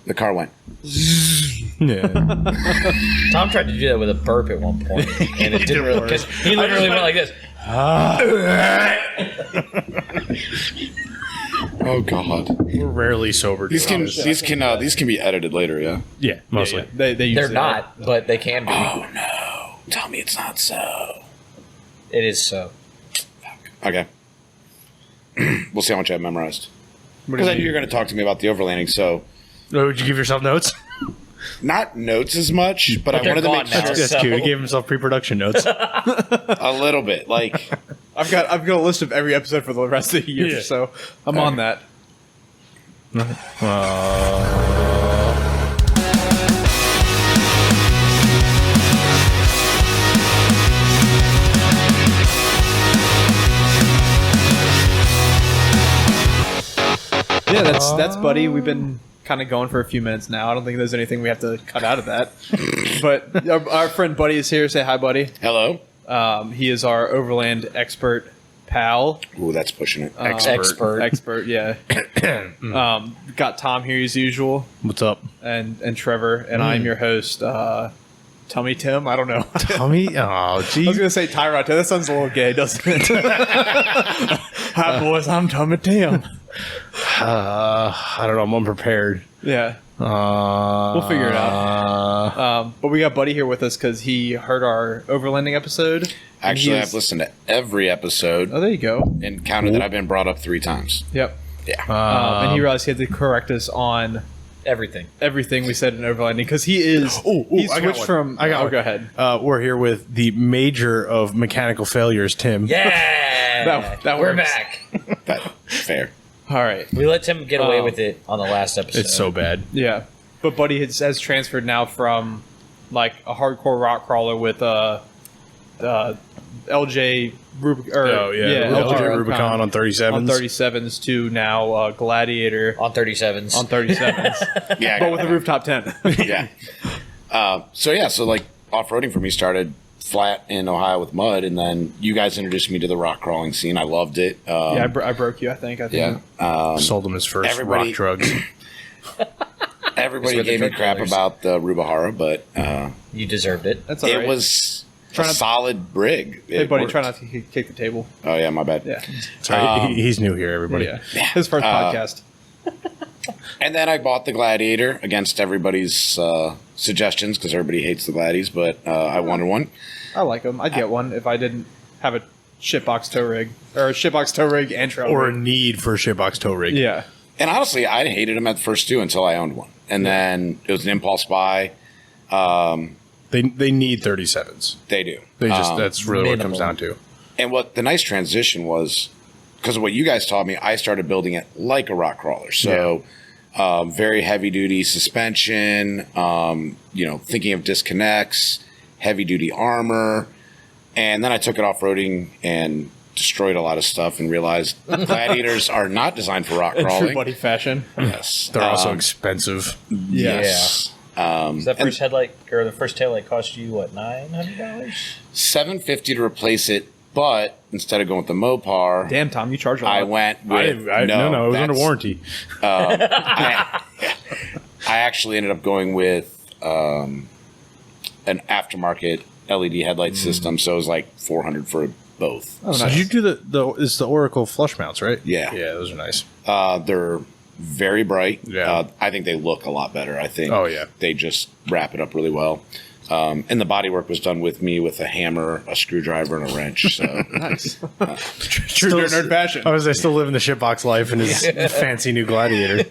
the car went. Yeah. Tom tried to do that with a burp at one point, and it didn't really. Because he literally went like this. Oh God. We're rarely sober. These can be edited later. Yeah. Yeah, mostly. Yeah. They They're not, but they can be. Oh no! Tell me it's not so. It is so. Okay. We'll see how much I have memorized. Because I knew you were going to talk to me about the overlanding, so Oh, would you give yourself notes? not notes as much, but I they're wanted to make gone now, sure That's So- cute. He gave himself pre-production notes. a little bit. Like, I've got a list of every episode for the rest of the year, Yeah. so I'm on that. Yeah, that's Buddy. We've been kind of going for a few minutes now. I don't think there's anything we have to cut out of that. But our friend Buddy is here. Say hi, Buddy. hello. He is our overland expert pal. Ooh, that's pushing it. Expert, yeah. Got Tom here as usual, What's up? and Trevor, and I'm your host, Tummy Tim. I don't know. Tommy? Oh, I was geez. gonna say Tyrod. That sounds a little gay, doesn't it? Hi, boys. I'm Tummy Tim. I don't know. I'm unprepared. Yeah, we'll figure it out. But we got Buddy here with us because he heard our overlanding episode. and Actually, he I've listened to every episode Oh, there you go. and counted that I've been brought up 3 times. Yep. Yeah. And he realized he had to correct us on Everything. everything we said in overlanding because he is. He I got switched one. from. I got one. Go ahead. We're here with the major of mechanical failures, Tim. Yeah. That We're works. back. That, fair. All right. We let Tim get away with it on the last episode. It's so bad. Yeah, but Buddy has transferred now from like a hardcore rock crawler with LJ Rubicon. LJ Rubicon on 37s. on 37s to now Gladiator on 37s. on 37s, Yeah. but with a rooftop tent. yeah. So like off-roading for me started flat in Ohio with mud, and then you guys introduced me to the rock crawling scene. I loved it. Yeah, I broke you. I think. Yeah. Sold him his first everybody- rock drugs. Everybody That's gave what me the crap drug about the Rubahara, but You deserved it. That's all right. it was a Try not- solid rig. Hey, It Buddy, worked. try not to kick the table. Oh, yeah, my bad. Yeah, Sorry, he's new here, everybody. yeah. His first podcast. And then I bought the Gladiator against everybody's suggestions because everybody hates the Gladies, but I wanted one. I like them. I'd get one if I didn't have a shitbox tow rig or a shitbox tow rig and trail Or a rig. need for a shitbox tow rig. Yeah. And honestly, I hated them at the first 2 until I owned one. And then it was an impulse buy. They need 37s. They do. They just that's really what it comes minimum. down to. And what the nice transition was, because of what you guys taught me, I started building it like a rock crawler. So very heavy duty suspension, thinking of disconnects, heavy duty armor. And then I took it off roading and destroyed a lot of stuff and realized Gladiators are not designed for rock In true crawling. Buddy fashion. Yes. They're also expensive. Yes. Does that first headlight or the first taillight cost you what, $900? $750 to replace it, but instead of going with the Mopar, Damn, Tom, you charge a lot. I went with No, it was under that's- warranty. I actually ended up going with an aftermarket LED headlight system, so it was like $400 for both. Oh, So nice. did you do it's the Oracle flush mounts, right? Yeah. Yeah, those are nice. They're very bright. Yeah. I think they look a lot better. I think Oh, yeah. they just wrap it up really well. And the body work was done with me with a hammer, a screwdriver, and a wrench. So Nice. True nerd fashion. I was still living the shitbox life in his fancy new Gladiator.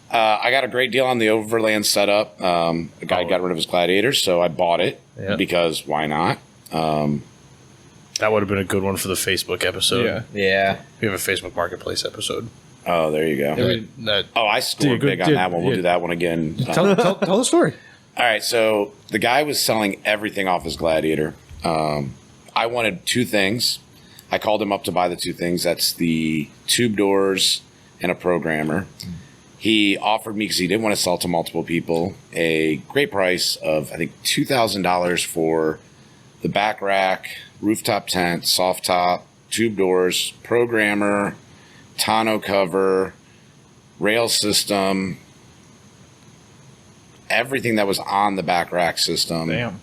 I got a great deal on the overland setup. A guy got rid of his Gladiator, so I bought it because why not? That would have been a good one for the Facebook episode. Yeah. Yeah. We have a Facebook Marketplace episode. Oh, there you go. I scored big on that one. We'll do that one again. Tell the story. All right, so the guy was selling everything off his Gladiator. I wanted 2 things. I called him up to buy the 2 things. That's the tube doors and a programmer. He offered me, because he didn't want to sell to multiple people, a great price of, I think, $2,000 for the back rack, rooftop tent, soft top, tube doors, programmer, tonneau cover, rail system, everything that was on the back rack system. Damn.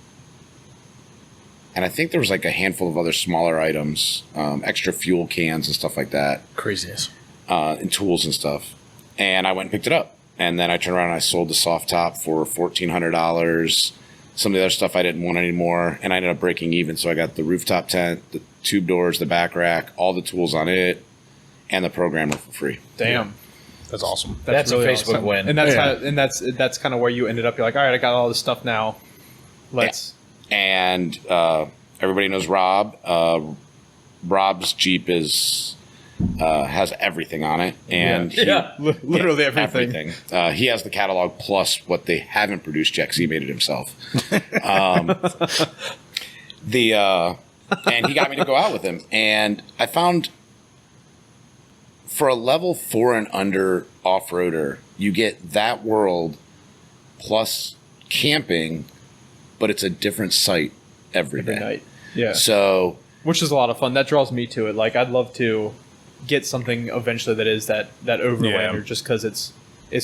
And I think there was like a handful of other smaller items, extra fuel cans and stuff like that, Craziness. and tools and stuff. And I went and picked it up. And then I turned around and I sold the soft top for $1,400. Some of the other stuff I didn't want anymore. And I ended up breaking even. So I got the rooftop tent, the tube doors, the back rack, all the tools on it, and the programmer for free. Damn. That's awesome. That's a Facebook awesome. win. And that's Yeah. how, and that's kind of where you ended up. You're like, all right, I got all this stuff now. Let's. And everybody knows Rob. Rob's Jeep has everything on it, and Literally everything. He has the catalog plus what they haven't produced yet because he made it himself. And he got me to go out with him, and I found for a level 4 and under off-roader, you get that world plus camping, but it's a different site every day. Night. Yeah. So, Which is a lot of fun. That draws me to it. Like, I'd love to get something eventually that is that overlander, just because it's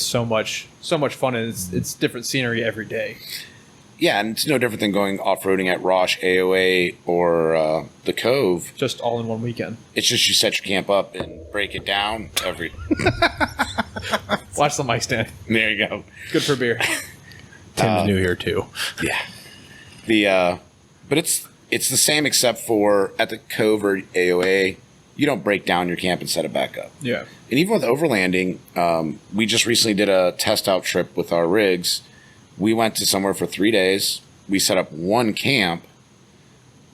so much fun, and it's different scenery every day. yeah, and it's no different than going off-roading at Roche, AOA, or the Cove. Just all in one weekend. It's just you set your camp up and break it down every... Watch the mic stand. There you go. Good for beer. Tim's new here too. Yeah. But it's the same except for at the Cove or AOA, you don't break down your camp and set it back up. Yeah. And even with overlanding, we just recently did a test out trip with our rigs. We went to somewhere for 3 days. We set up one camp,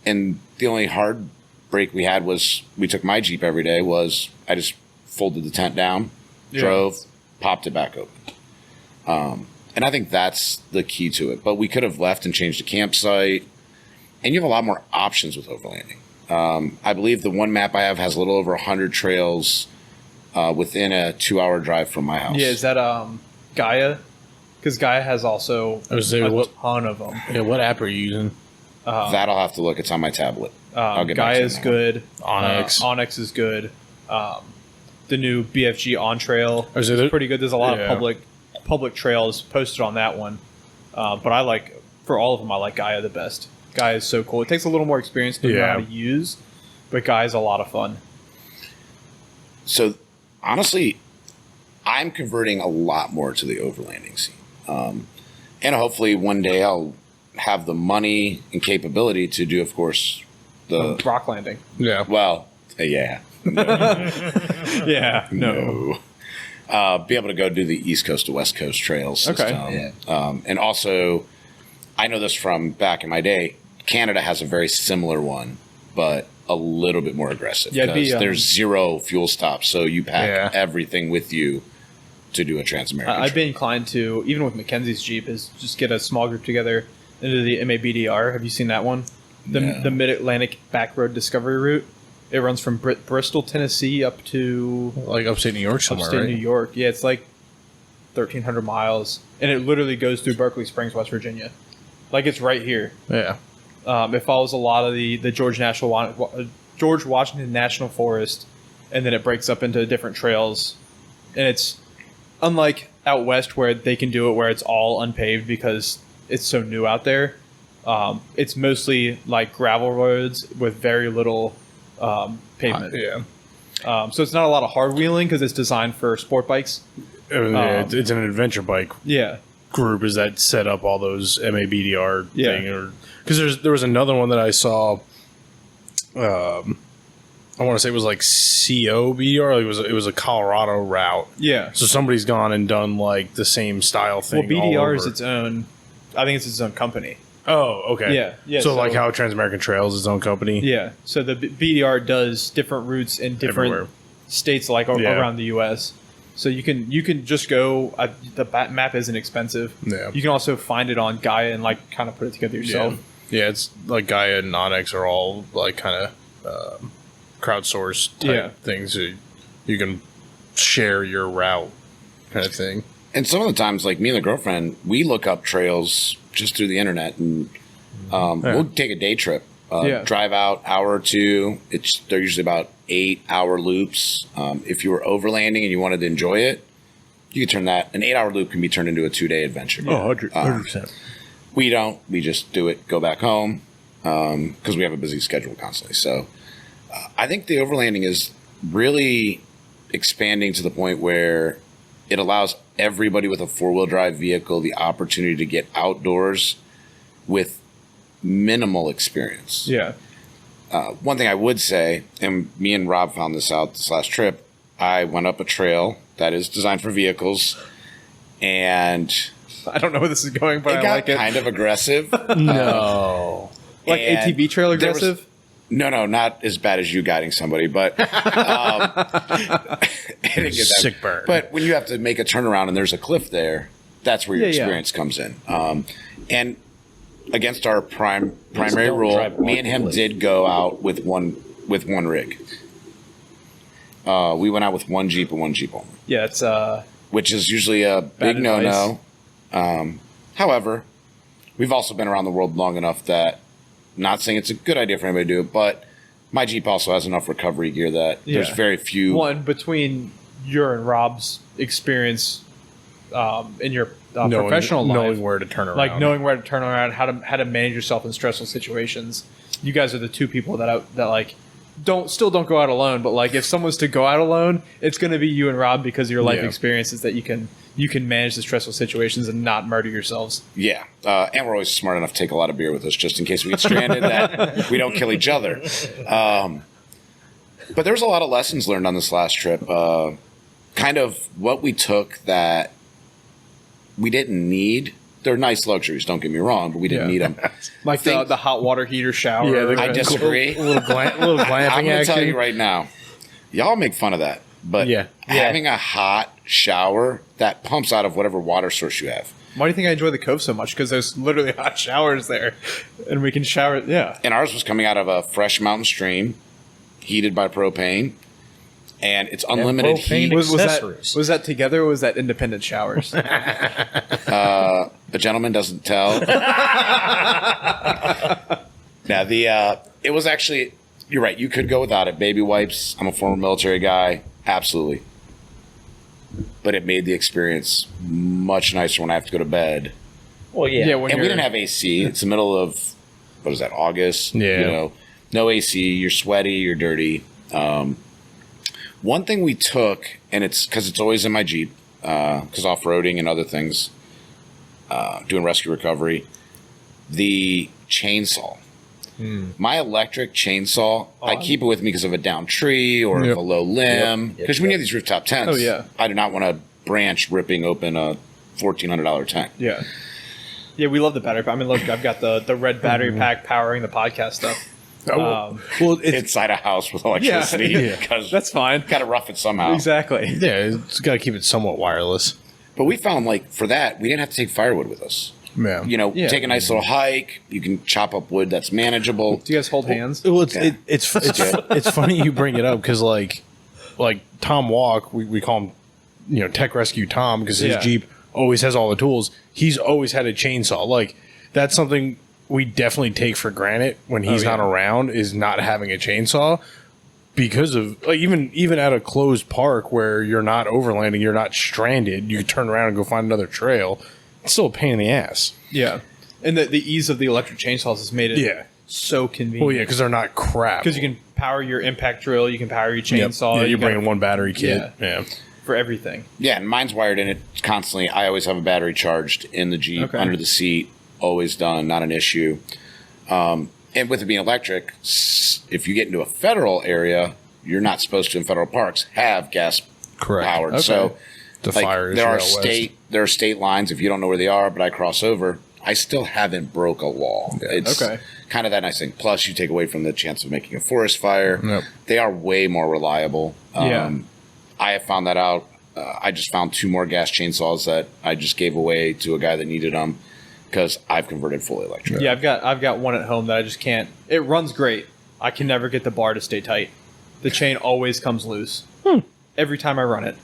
and the only hard break we had was we took my Jeep every day was I just folded the tent down, drove, popped it back open. And I think that's the key to it. But we could have left and changed the campsite, and you have a lot more options with overlanding. I believe the one map I have has a little over 100 trails within a 2-hour drive from my house. Yeah, is that Gaia? Because Gaia has also I was there, a what- ton of them. Yeah, what app are you using? That I'll have to look. It's on my tablet. I'll get back to Gaia you is on that. good. Onyx. Onyx is good. The new BFG on trail Is is it- pretty good. There's a lot Yeah. of public trails posted on that one. But I like, for all of them, I like Gaia the best. Gaia is so cool. It takes a little more experience to know Yeah. how to use, but Gaia is a lot of fun. So, honestly, I'm converting a lot more to the overlanding scene. And hopefully one day I'll have the money and capability to do, of course, the... Rock landing. Yeah. Well, yeah. Yeah. No. Be able to go do the East Coast to West Coast trails system. Okay. And also, I know this from back in my day, Canada has a very similar one, but a little bit more aggressive. Yeah, it'd be, because there's 0 fuel stops, so you pack Yeah. everything with you to do a Trans-American I'd trip. be inclined to, even with Mackenzie's Jeep, is just get a small group together into the MABDR. Have you seen that one? No. The Mid-Atlantic Back Road Discovery Route. It runs from Bristol, Tennessee up to Like upstate New York somewhere, upstate right? New York. Yeah, it's like 1,300 miles. And it literally goes through Berkeley Springs, West Virginia. Like, it's right here. Yeah. It follows a lot of the George Washington National Forest, and then it breaks up into different trails. And it's unlike out west where they can do it where it's all unpaved because it's so new out there. It's mostly like gravel roads with very little pavement. Yeah. So it's not a lot of hard wheeling because it's designed for sport bikes. It's an adventure bike Yeah. group is that set up all those MABDR Yeah. thing, or because there was another one that I saw. I want to say it was like COBDR. It was a Colorado route. Yeah. So somebody's gone and done like the same style thing. Well, all BDR is over. its own. I think it's its own company. Oh, okay. Yeah. So, So like how Trans-American Trails is its own company. Yeah. So the BDR does different routes in different Everywhere. states, like Yeah. around the U.S. So you can just go. The map isn't expensive. Yeah. You can also find it on Gaia and like kind of put it together yourself. Yeah, it's like Gaia and Onyx are all like kind of crowdsourced type things. So you can share your route kind of thing. And some of the times, like me and the girlfriend, we look up trails just through the internet, and we'll take a day trip, drive out hour or two. They're usually about 8-hour loops. If you were overlanding and you wanted to enjoy it, you can turn that. An 8-hour loop can be turned into a 2-day adventure. Oh, 100%. We don't. We just do it, go back home, because we have a busy schedule constantly. So I think the overlanding is really expanding to the point where it allows everybody with a 4-wheel drive vehicle the opportunity to get outdoors with minimal experience. Yeah. One thing I would say, and me and Rob found this out this last trip, I went up a trail that is designed for vehicles, and I don't know where this is going, but it I got like it. kind of aggressive. No. Like And ATV trail there was- aggressive? No, not as bad as you guiding somebody, but I didn't get that. Sick burn. But when you have to make a turnaround and there's a cliff there, that's where your Yeah, yeah. experience comes in. And against our primary don't rule, drive me and him awkwardly. did go out with one rig. We went out with one Jeep and one Jeep only, Yeah, it's which is usually a big advice. no-no. However, we've also been around the world long enough that, not saying it's a good idea for anybody to do it, but my Jeep also has enough recovery gear that there's Yeah. very few. one between your and Rob's experience in your professional life. knowing where to turn around. Like knowing where to turn around, how to manage yourself in stressful situations. You guys are the two people that like don't go out alone, but like if someone's to go out alone, it's going to be you and Rob because of your life Yeah. experiences that you can manage the stressful situations and not murder yourselves. Yeah, and we're always smart enough to take a lot of beer with us just in case we get stranded that we don't kill each other. But there's a lot of lessons learned on this last trip. Kind of what we took that we didn't need. They're nice luxuries, don't get me wrong, but we didn't Yeah. need them. Like think- the hot water heater shower. Yeah, the- I disagree. a little glamping I'm going to tell action. you right now, y'all make fun of that, but Yeah. having a hot shower that pumps out of whatever water source you have. Why do you think I enjoy the Cove so much? Because there's literally hot showers there, and we can shower. Yeah, And ours was coming out of a fresh mountain stream, heated by propane, and it's unlimited propane heat. was Accessories. that together or was that independent showers? The gentleman doesn't tell. Now it was actually, you're right. You could go without it. Baby wipes. I'm a former military guy. Absolutely. But it made the experience much nicer when I have to go to bed. Well, yeah. Yeah, when And we you're- didn't have AC. It's the middle of, what is that, August? Yeah. You know, no AC. You're sweaty. You're dirty. One thing we took, and it's because it's always in my Jeep, because off-roading and other things, doing rescue recovery, the chainsaw. My electric chainsaw, I keep it with me because of a down tree or Yep. of a low limb. Yep. Because when you have these rooftop tents, Oh, yeah. I do not want a branch ripping open a $1,400 tent. Yeah. Yeah, we love the battery pack. I mean, look, I've got the red battery pack powering the podcast stuff. well, it's Inside a house with electricity. Yeah. Because That's fine. got to rough it somehow. Exactly. yeah, it's got to keep it somewhat wireless. But we found, like, for that, we didn't have to take firewood with us. Yeah. You know, Yeah. take a nice little hike. You can chop up wood that's manageable. Do you guys hold hands? Well, it's Yeah. it's funny you bring it up because like Tom Walk, we call him Tech Rescue Tom because his Yeah. Jeep always has all the tools. He's always had a chainsaw. Like that's something we definitely take for granted when he's Oh, yeah. not around is not having a chainsaw because of like even at a closed park where you're not overlanding, you're not stranded. You can turn around and go find another trail. It's still a pain in the ass. Yeah. And the ease of the electric chainsaws has made it Yeah. so convenient. Well, yeah, because they're not crap. Because you can power your impact drill, you can power your chainsaw. Yeah, you you're got bringing one battery kit. Yeah. Yeah. for everything. Yeah, and mine's wired in it constantly. I always have a battery charged in the Jeep, Okay. under the seat, always done, not an issue. And with it being electric, if you get into a federal area, you're not supposed to, in federal parks, have gas Correct. powered. Okay. So The like, fire issue there are out west. there are state lines. If you don't know where they are, but I cross over, I still haven't broke a law. It's Okay. kind of that nice thing. Plus, you take away from the chance of making a forest fire. Yep. They are way more reliable. Yeah. I have found that out. I just found 2 more gas chainsaws that I just gave away to a guy that needed them because I've converted fully electric. Yeah, I've got one at home that I just can't. It runs great. I can never get the bar to stay tight. The chain always comes loose every time I run it.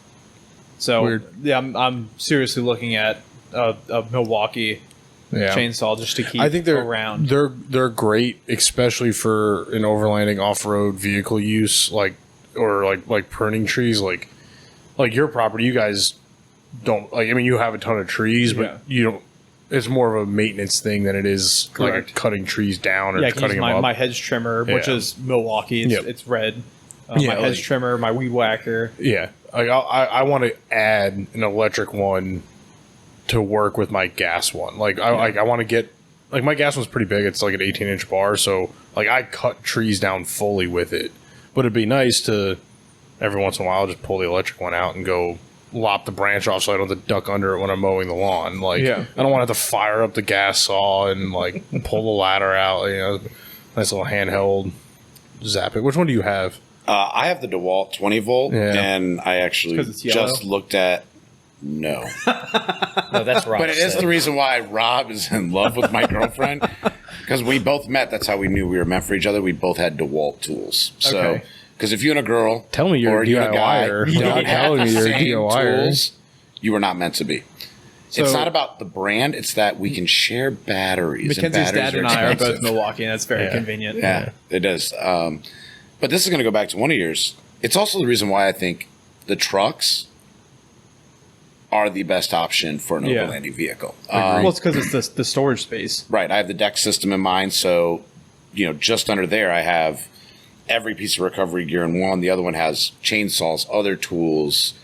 So Weird. yeah, I'm seriously looking at a Milwaukee Yeah. chainsaw just to keep I think around. they're great, especially for an overlanding off-road vehicle use, like pruning trees, like your property. You guys don't like. I mean, you have a ton of trees, but you don't. It's more of a maintenance thing than it is like cutting trees down or Yeah, I can cutting use them up. my hedge trimmer, which is Milwaukee. It's red. My hedge trimmer, my weed whacker. Yeah, like I want to add an electric one to work with my gas one. Like I want to get like my gas one's pretty big. It's like an 18-inch bar, so like I cut trees down fully with it. But it'd be nice to every once in a while just pull the electric one out and go lop the branch off so I don't have to duck under it when I'm mowing the lawn. Like I don't want to have to fire up the gas saw and like pull the ladder out. You know, nice little handheld zap it. Which one do you have? I have the DeWalt 20 volt, and I actually just looked at. No, that's Rob. But it is the reason why Rob is in love with my girlfriend, because we both met. That's how we knew we were meant for each other. We both had DeWalt tools. So, because if you and a girl, tell me you're a DIYer. You don't tell me you're a DIYer. Tools, you were not meant to be. So, it's not about the brand; it's that we can share batteries. Mackenzie's dad and I are both Milwaukee, and that's very convenient. Yeah, it does. But this is going to go back to one of yours. It's also the reason why I think the trucks are the best option for an overlanding vehicle. Well, it's because it's the storage space. Right. I have the deck system in mind. So, just under there, I have every piece of recovery gear in one. The other one has chainsaws, other tools,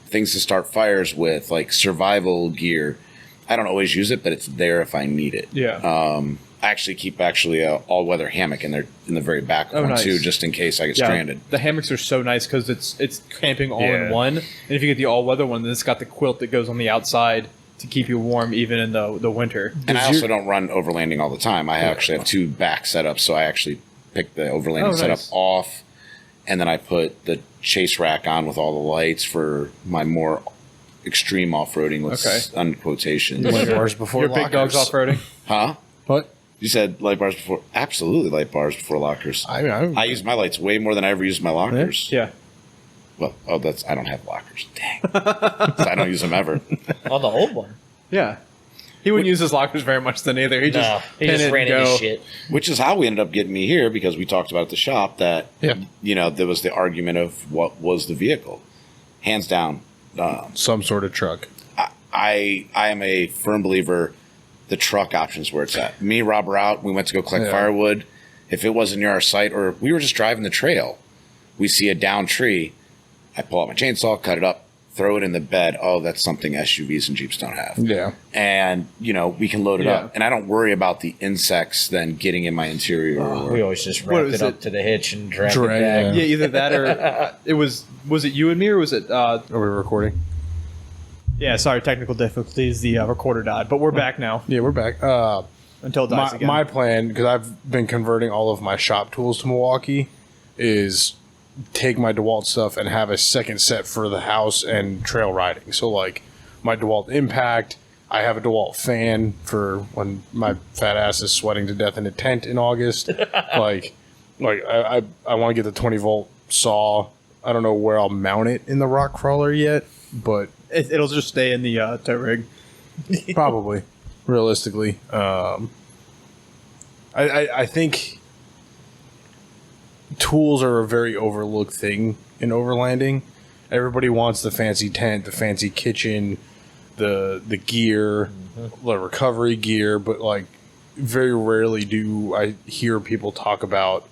things to start fires with, like survival gear. I don't always use it, but it's there if I need it. Yeah. I actually keep a all-weather hammock in the very back one too, just in case I get stranded. The hammocks are so nice because it's camping all in one. And if you get the all-weather one, then it's got the quilt that goes on the outside to keep you warm even in the winter. And I also don't run overlanding all the time. I actually have two back setups, so I actually pick the overlanding setup off, and then I put the chase rack on with all the lights for my more extreme off-roading with unquotations. Light bars before Your big dogs off-roading? Huh? What? You said light bars before? Absolutely, light bars before lockers. I use my lights way more than I ever use my lockers. Yeah. Well, I don't have lockers. Dang. I don't use them ever. On the old one. Yeah. He wouldn't use his lockers very much then either. He just ran into shit. Which is how we ended up getting me here, because we talked about at the shop that, there was the argument of what was the vehicle. Hands down. Some sort of truck. I am a firm believer the truck option's where it's at. Me, Rob were out. We went to go collect firewood. If it wasn't near our site, or we were just driving the trail, we see a downed tree. I pull out my chainsaw, cut it up, throw it in the bed. Oh, that's something SUVs and Jeeps don't have. Yeah. And, we can load it up. And I don't worry about the insects then getting in my interior. We always just wrapped it up to the hitch and dragged it back. Yeah, either that or it was it you and me, or was it... Are we recording? Yeah, sorry, technical difficulties. The recorder died, but we're back now. Yeah, we're back. Until it dies again. My plan, because I've been converting all of my shop tools to Milwaukee, is take my DeWalt stuff and have a second set for the house and trail riding. So, like, my DeWalt Impact, I have a DeWalt fan for when my fat ass is sweating to death in a tent in August. I want to get the 20-volt saw. I don't know where I'll mount it in the rock crawler yet, but... It'll just stay in the tow rig. Probably, realistically. I think tools are a very overlooked thing in overlanding. Everybody wants the fancy tent, the fancy kitchen, the gear, the recovery gear, but like very rarely do I hear people talk about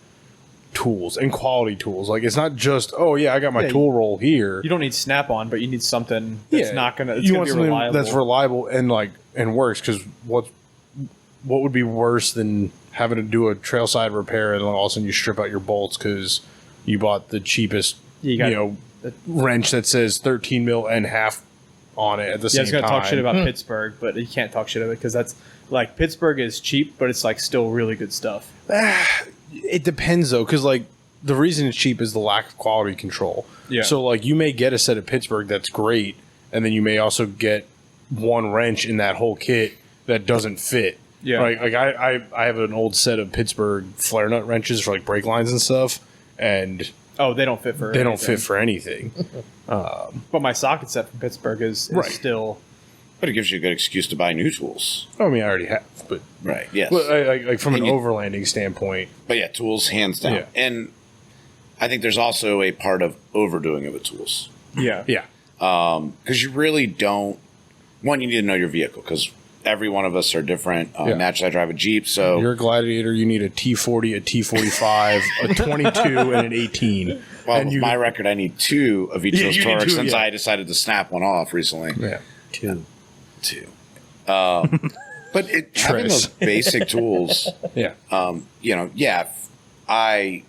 tools and quality tools. Like, it's not just, I got my tool roll here. You don't need Snap-on, but you need something that's not gonna. It's you gonna want be something reliable. that's reliable and works. Because what would be worse than having to do a trailside repair and all of a sudden you strip out your bolts because you bought the cheapest wrench that says 13 mil and half on it at the same time. Yeah, I was gonna talk shit about Pittsburgh, but you can't talk shit about it because that's like Pittsburgh is cheap, but it's like still really good stuff. It depends though, because like the reason it's cheap is the lack of quality control. Yeah. So like you may get a set of Pittsburgh that's great, and then you may also get one wrench in that whole kit that doesn't fit. Yeah. Right. Like I have an old set of Pittsburgh flare nut wrenches for like brake lines and stuff, and they don't fit for anything. But my socket set from Pittsburgh is still. But it gives you a good excuse to buy new tools. I mean, I already have, but yes. But like from an overlanding standpoint. But yeah, tools hands down. Yeah. And I think there's also a part of overdoing it with tools. Yeah. Yeah. Because you really don't. One, you need to know your vehicle because every one of us are different. Naturally, I drive a Jeep, so You're a Gladiator. You need a T40, a T45, a 22, and an 18. well, and with my record, I need 2 of each of those you need Torques 2, since yeah. I decided to snap one off recently. Yeah. 2. 2. But having those basic tools, Yeah. if I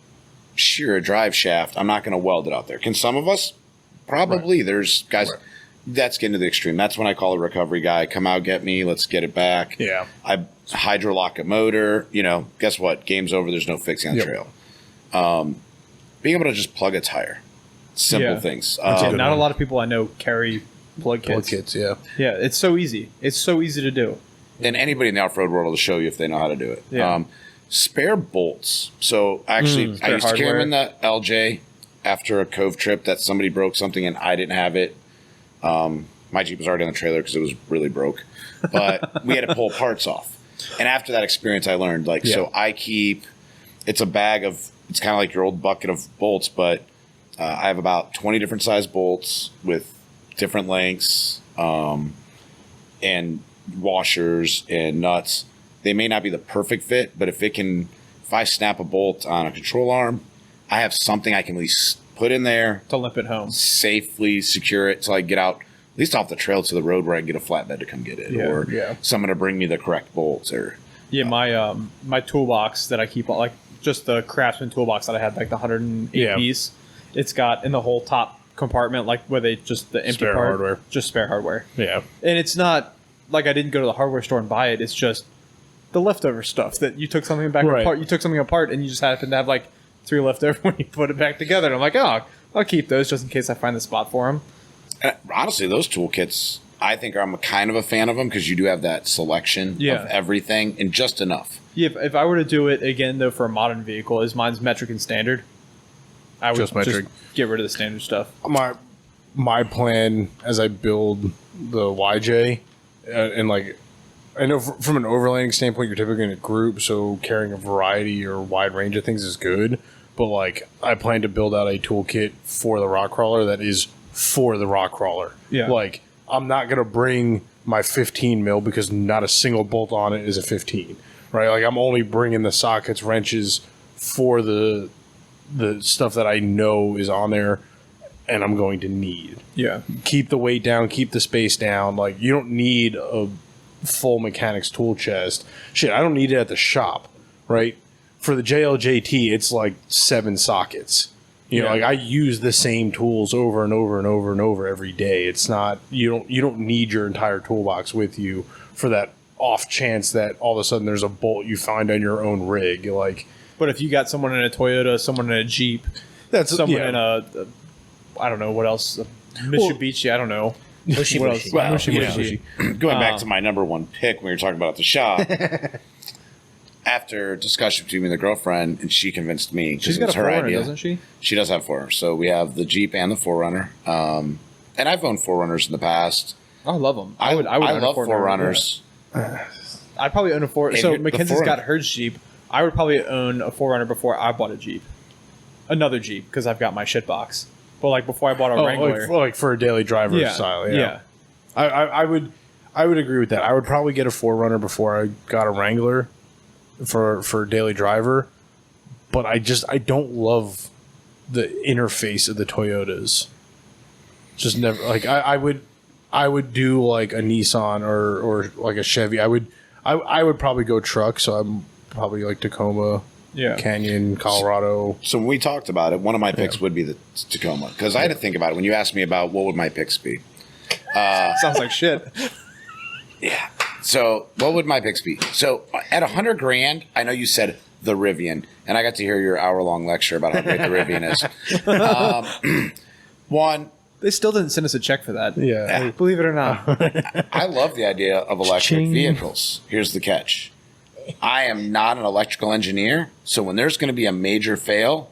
shear a drive shaft, I'm not going to weld it out there. Can some of us? Probably. Right. There's guys. Right. That's getting to the extreme. That's when I call a recovery guy. Come out, get me. Let's get it back. Yeah. I hydrolock a motor. Guess what? Game's over. There's no fixing on the Yep. trail. Being able to just plug a tire. Simple things. Not good a one. lot of people I know carry plug Plug kits. kits, yeah. Yeah, it's so easy. It's so easy to do. And anybody in the off-road world will show you if they know how to do it. Yeah. Spare bolts. So actually, I spare used to carry them in hardware. the LJ after a Cove trip that somebody broke something and I didn't have it. My Jeep was already on the trailer because it was really broke. But we had to pull parts off. And after that experience, I learned, so I keep, it's a bag of, it's kind of like your old bucket of bolts, but I have about 20 different size bolts with different lengths and washers and nuts. They may not be the perfect fit, but if I snap a bolt on a control arm, I have something I can at least put in there, To limp it home. safely secure it till I get out, at least off the trail to the road where I can get a flatbed to come get it, Yeah, or yeah. someone to bring me the correct bolts. Or Yeah, my toolbox that I keep, like just the Craftsman toolbox that I had, like the 108 Yeah. piece. It's got in the whole top compartment, like where they just the empty Spare part, hardware. just spare hardware. Yeah. And it's not like I didn't go to the hardware store and buy it. It's just the leftover stuff that you took something back Right. apart. You took something apart and you just happen to have like 3 left over when you put it back together. And I'm like, oh, I'll keep those just in case I find the spot for them. honestly, those toolkits, I think I'm kind of a fan of them because you do have that selection Yeah. of everything and just enough. Yeah, if I were to do it again though for a modern vehicle, is mine's metric and standard. I would Just metric. get rid of the standard stuff. My plan as I build the YJ, and like, I know from an overlanding standpoint, you're typically in a group, so carrying a variety or wide range of things is good. But like, I plan to build out a toolkit for the rock crawler that is for the rock crawler. Yeah. Like, I'm not gonna bring my 15 mil because not a single bolt on it is a 15, right? Like, I'm only bringing the sockets, wrenches for the stuff that I know is on there and I'm going to need. Yeah. Keep the weight down, keep the space down. Like, you don't need a full mechanics tool chest. Shit, I don't need it at the shop, right? For the JLJT, it's like 7 sockets. You know, Yeah. like I use the same tools over and over and over and over every day. It's not, you don't need your entire toolbox with you for that off chance that all of a sudden there's a bolt you find on your own rig. Like, But if you got someone in a Toyota, someone in a Jeep, that's someone in a I don't know what else, a Mitsubishi, I don't know. Mushy What mushy. else? Well, Mitsubishi. Going back to my number one pick when we were talking about at the shop, after discussion between me and the girlfriend, and she convinced me because She's it got was a her 4Runner, idea. doesn't she? She does have 4Runners. So we have the Jeep and the 4Runner. And I've owned 4Runners in the past. I love them. I own love a 4Runners. I'd probably own a 4. And So the Mackenzie's 4Runner. got her Jeep. I would probably own a 4Runner before I bought a Jeep. Another Jeep, because I've got my shit box. But like before I bought a Wrangler. like for a daily driver yeah, style. yeah. I would agree with that. I would probably get a 4Runner before I got a Wrangler for daily driver, but I don't love the interface of the Toyotas. Just never like I would do like a Nissan or like a Chevy. I would probably go truck, so I'm probably like Tacoma, Yeah. Canyon, Colorado. So when we talked about it, one of my picks would be the Tacoma. Because I had to think about it. When you asked me about what would my picks be. Sounds like shit. Yeah. So what would my picks be? So at $100,000, I know you said the Rivian, and I got to hear your hour-long lecture about how great the Rivian is. One, They still didn't send us a check for that. Yeah. Believe it or not. I love the idea of electric Cha-ching. vehicles. Here's the catch. I am not an electrical engineer, so when there's going to be a major fail,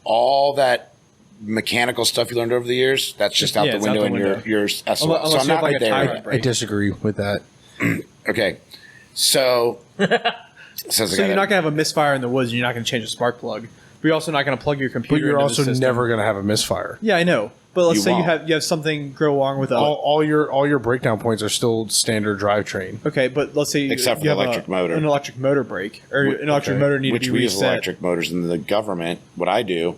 all that mechanical stuff you learned over the years, that's just out Yeah, the it's out window the in window. your SOS. Unless So you I'm have not like right a there tire yet. break. I disagree with that. Okay. So, says the So guy you're that- not going to have a misfire in the woods and you're not going to change a spark plug. But you're also not going to plug your But computer you're into also the system. never going to have a misfire. Yeah, I know. But let's You say won't. you have something go wrong with all your breakdown points are still standard drivetrain. Okay, but let's say Except for you the have electric motor. an electric motor brake, or an electric okay. motor need which to be we use reset. electric motors in the government. What I do,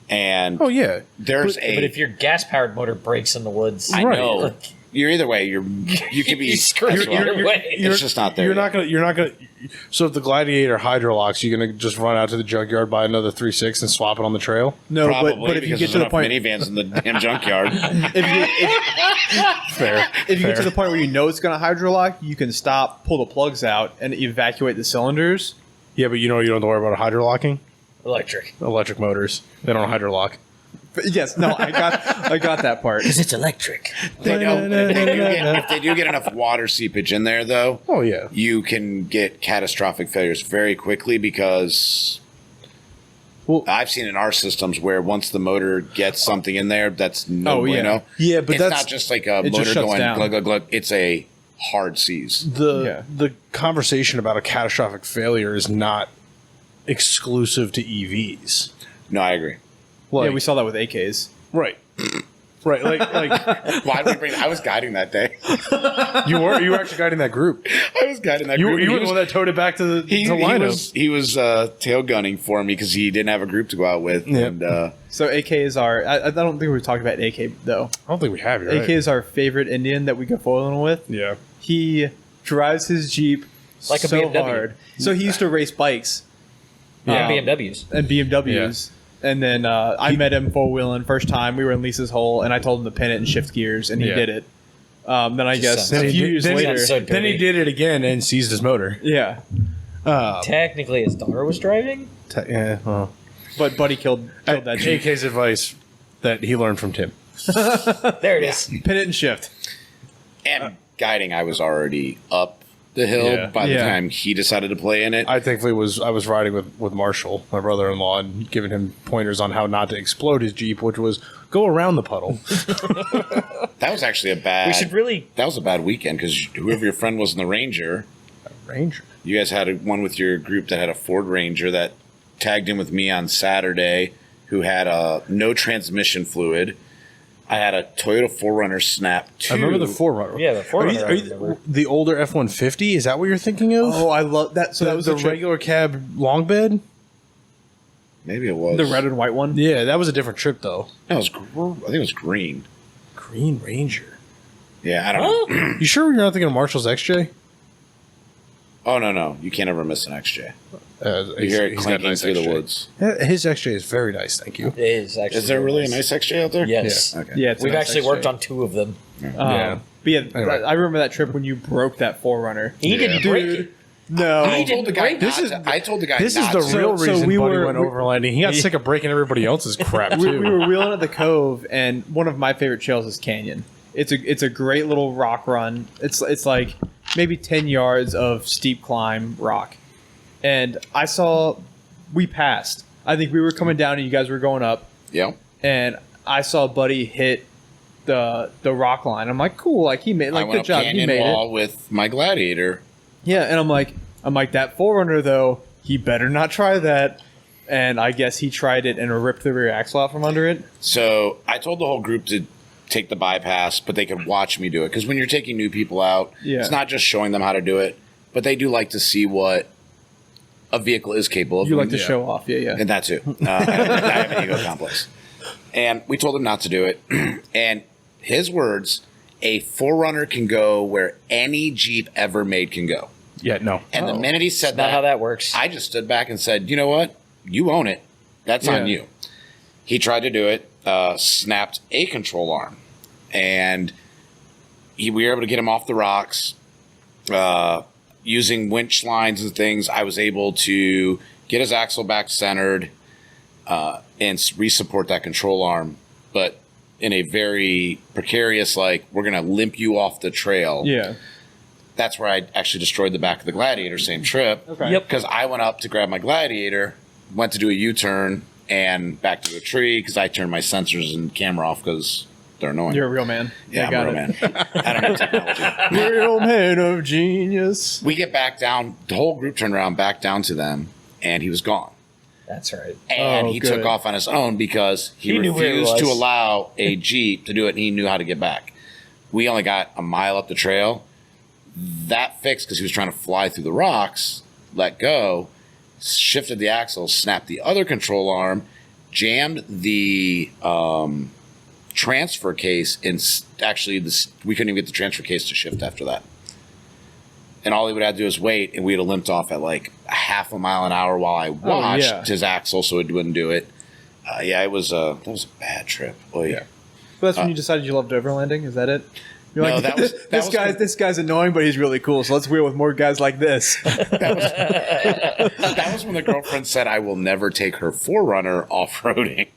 and Oh yeah, there's But if your gas-powered motor breaks in the woods, I Right. know you're either way. You could be You screw as well. either way. It's just not there. You're yet. not gonna. So if the Gladiator hydrolocks, you're gonna just run out to the junkyard, buy another 3.6 and swap it on the trail. No, Probably but if you because get to the there's point, enough minivans in the damn junkyard. Fair. if you get to the point where you know it's going to hydrolock, you can stop, pull the plugs out, and evacuate the cylinders. Yeah, but you don't have to worry about hydrolocking. electric. Electric motors, they don't hydrolock. But yes, no, I got that part. Because it's electric. But if they do get enough water seepage in there, though, Oh yeah. you can get catastrophic failures very quickly because Well- I've seen in our systems where once the motor gets something in there, that's no Oh, yeah. bueno. Yeah, but it's that's- not just like a it just motor shuts going down. glug glug glug. It's a hard seize. The conversation about a catastrophic failure is not exclusive to EVs. No, I agree. Like, Yeah, we saw that with AKs. right. Right, like Why did we bring? I was guiding that day. you were actually guiding that group. I was guiding that You group. were the one that towed it back to the lineup. He was tail gunning for me because he didn't have a group to go out with. Yep. And So AKs are. I don't think we've talked about AK though. I don't think we have. You're AK right. is our favorite Indian that we go foiling with. Yeah. He drives his Jeep Like a so BMW. hard. So he used to race bikes Yeah, Um, BMWs. and BMWs. And then I met him four wheeling first time. We were in Lisa's hole, and I told him to pin it and shift gears, and he Yeah. did it. Then I guess sounds- a few years then he- later, so Then he dirty. did it again and seized his motor. yeah. Technically, his daughter was driving. Yeah. Well. But Buddy killed that Jeep. AK's advice that he learned from Tim. There it is. Pin it and shift. and guiding, I was already up the hill Yeah. by the Yeah. time he decided to play in it. I thankfully I was riding with Marshall, my brother-in-law, and giving him pointers on how not to explode his Jeep, which was go around the puddle. That was actually a bad. We should really. That was a bad weekend because whoever your friend was in the Ranger, Ranger. you guys had one with your group that had a Ford Ranger that tagged in with me on Saturday, who had no transmission fluid. I had a Toyota 4Runner Snap 2. I remember the 4Runner. Yeah, the 4Runner, I Are you, remember. the older F-150? Is that what you're thinking of? Oh, I love that. So that was the the trip- regular cab long bed? Maybe it was the red and white one. Yeah, that was a different trip, though. No, it was I think it was green. Green Ranger. Yeah, I don't know. Huh? You sure you're not thinking of Marshall's XJ? Oh no, you can't ever miss an XJ. You You hear it clanking through the woods. His XJ is very nice, thank you. It is actually. Is there really a nice XJ out there? Yes. Okay. Yeah, it's a We've nice actually XJ. worked on 2 of them. Yeah. But yeah, Anyway. I remember that trip when you broke that 4Runner. He didn't break it. No. I told the guy. This I told the guy. This is not the to. real So reason we Buddy were- went we- overlanding. He got sick of breaking everybody else's crap, we, too. we were wheeling at the cove, and one of my favorite trails is Canyon. It's a great little rock run. It's like maybe 10 yards of steep climb rock, and we passed. I think we were coming down, and you guys were going up, Yeah. and I saw Buddy hit the rock line. I'm like, cool, like he made, I like went good up job, he Canyon made Wall it. with my Gladiator. Yeah, and I'm like that 4Runner though, he better not try that. And I guess he tried it and ripped the rear axle out from under it. So I told the whole group to take the bypass, but they could watch me do it. Because when you're taking new people out, Yeah. it's not just showing them how to do it, but they do like to see what a vehicle is capable of. You like to Yeah. show off, yeah. And that too. I have an ego complex. And we told him not to do it. And his words, a 4Runner can go where any Jeep ever made can go. Yeah, no. And the minute he said Not that, how that works. I just stood back and said, you know what? You own it. That's on Yeah. you. He tried to do it, snapped a control arm. And we were able to get him off the rocks. Using winch lines and things, I was able to get his axle back centered and re-support that control arm. But in a very precarious, like, we're going to limp you off the trail. Yeah. That's where I actually destroyed the back of the Gladiator, same trip. Okay. Yep. Because I went up to grab my Gladiator, went to do a U-turn, and back to the tree because I turned my sensors and camera off because they're annoying. You're a real man. yeah, I I'm got a real it. man. I don't know technology. Real man of genius. We get back down. The whole group turned around, back down to them, and he was gone. That's right. And Oh, he good. took off on his own because he He knew where it refused to was. allow a Jeep to do it, and he knew how to get back. We only got a mile up the trail. That fixed because he was trying to fly through the rocks, let go, shifted the axle, snapped the other control arm, jammed the transfer case, and actually we couldn't even get the transfer case to shift after that. And all he would have to do is wait, and we'd have limped off at like a half a mile an hour while I watched his axle so it wouldn't do it. It was that was a bad trip. Boy. Yeah. But that's when you decided you loved overlanding. Is that it? You're No, like, that was- that was- this guy's annoying, but he's really cool. So let's wheel with more guys like this. That was when the girlfriend said, I will never take her 4Runner off-roading.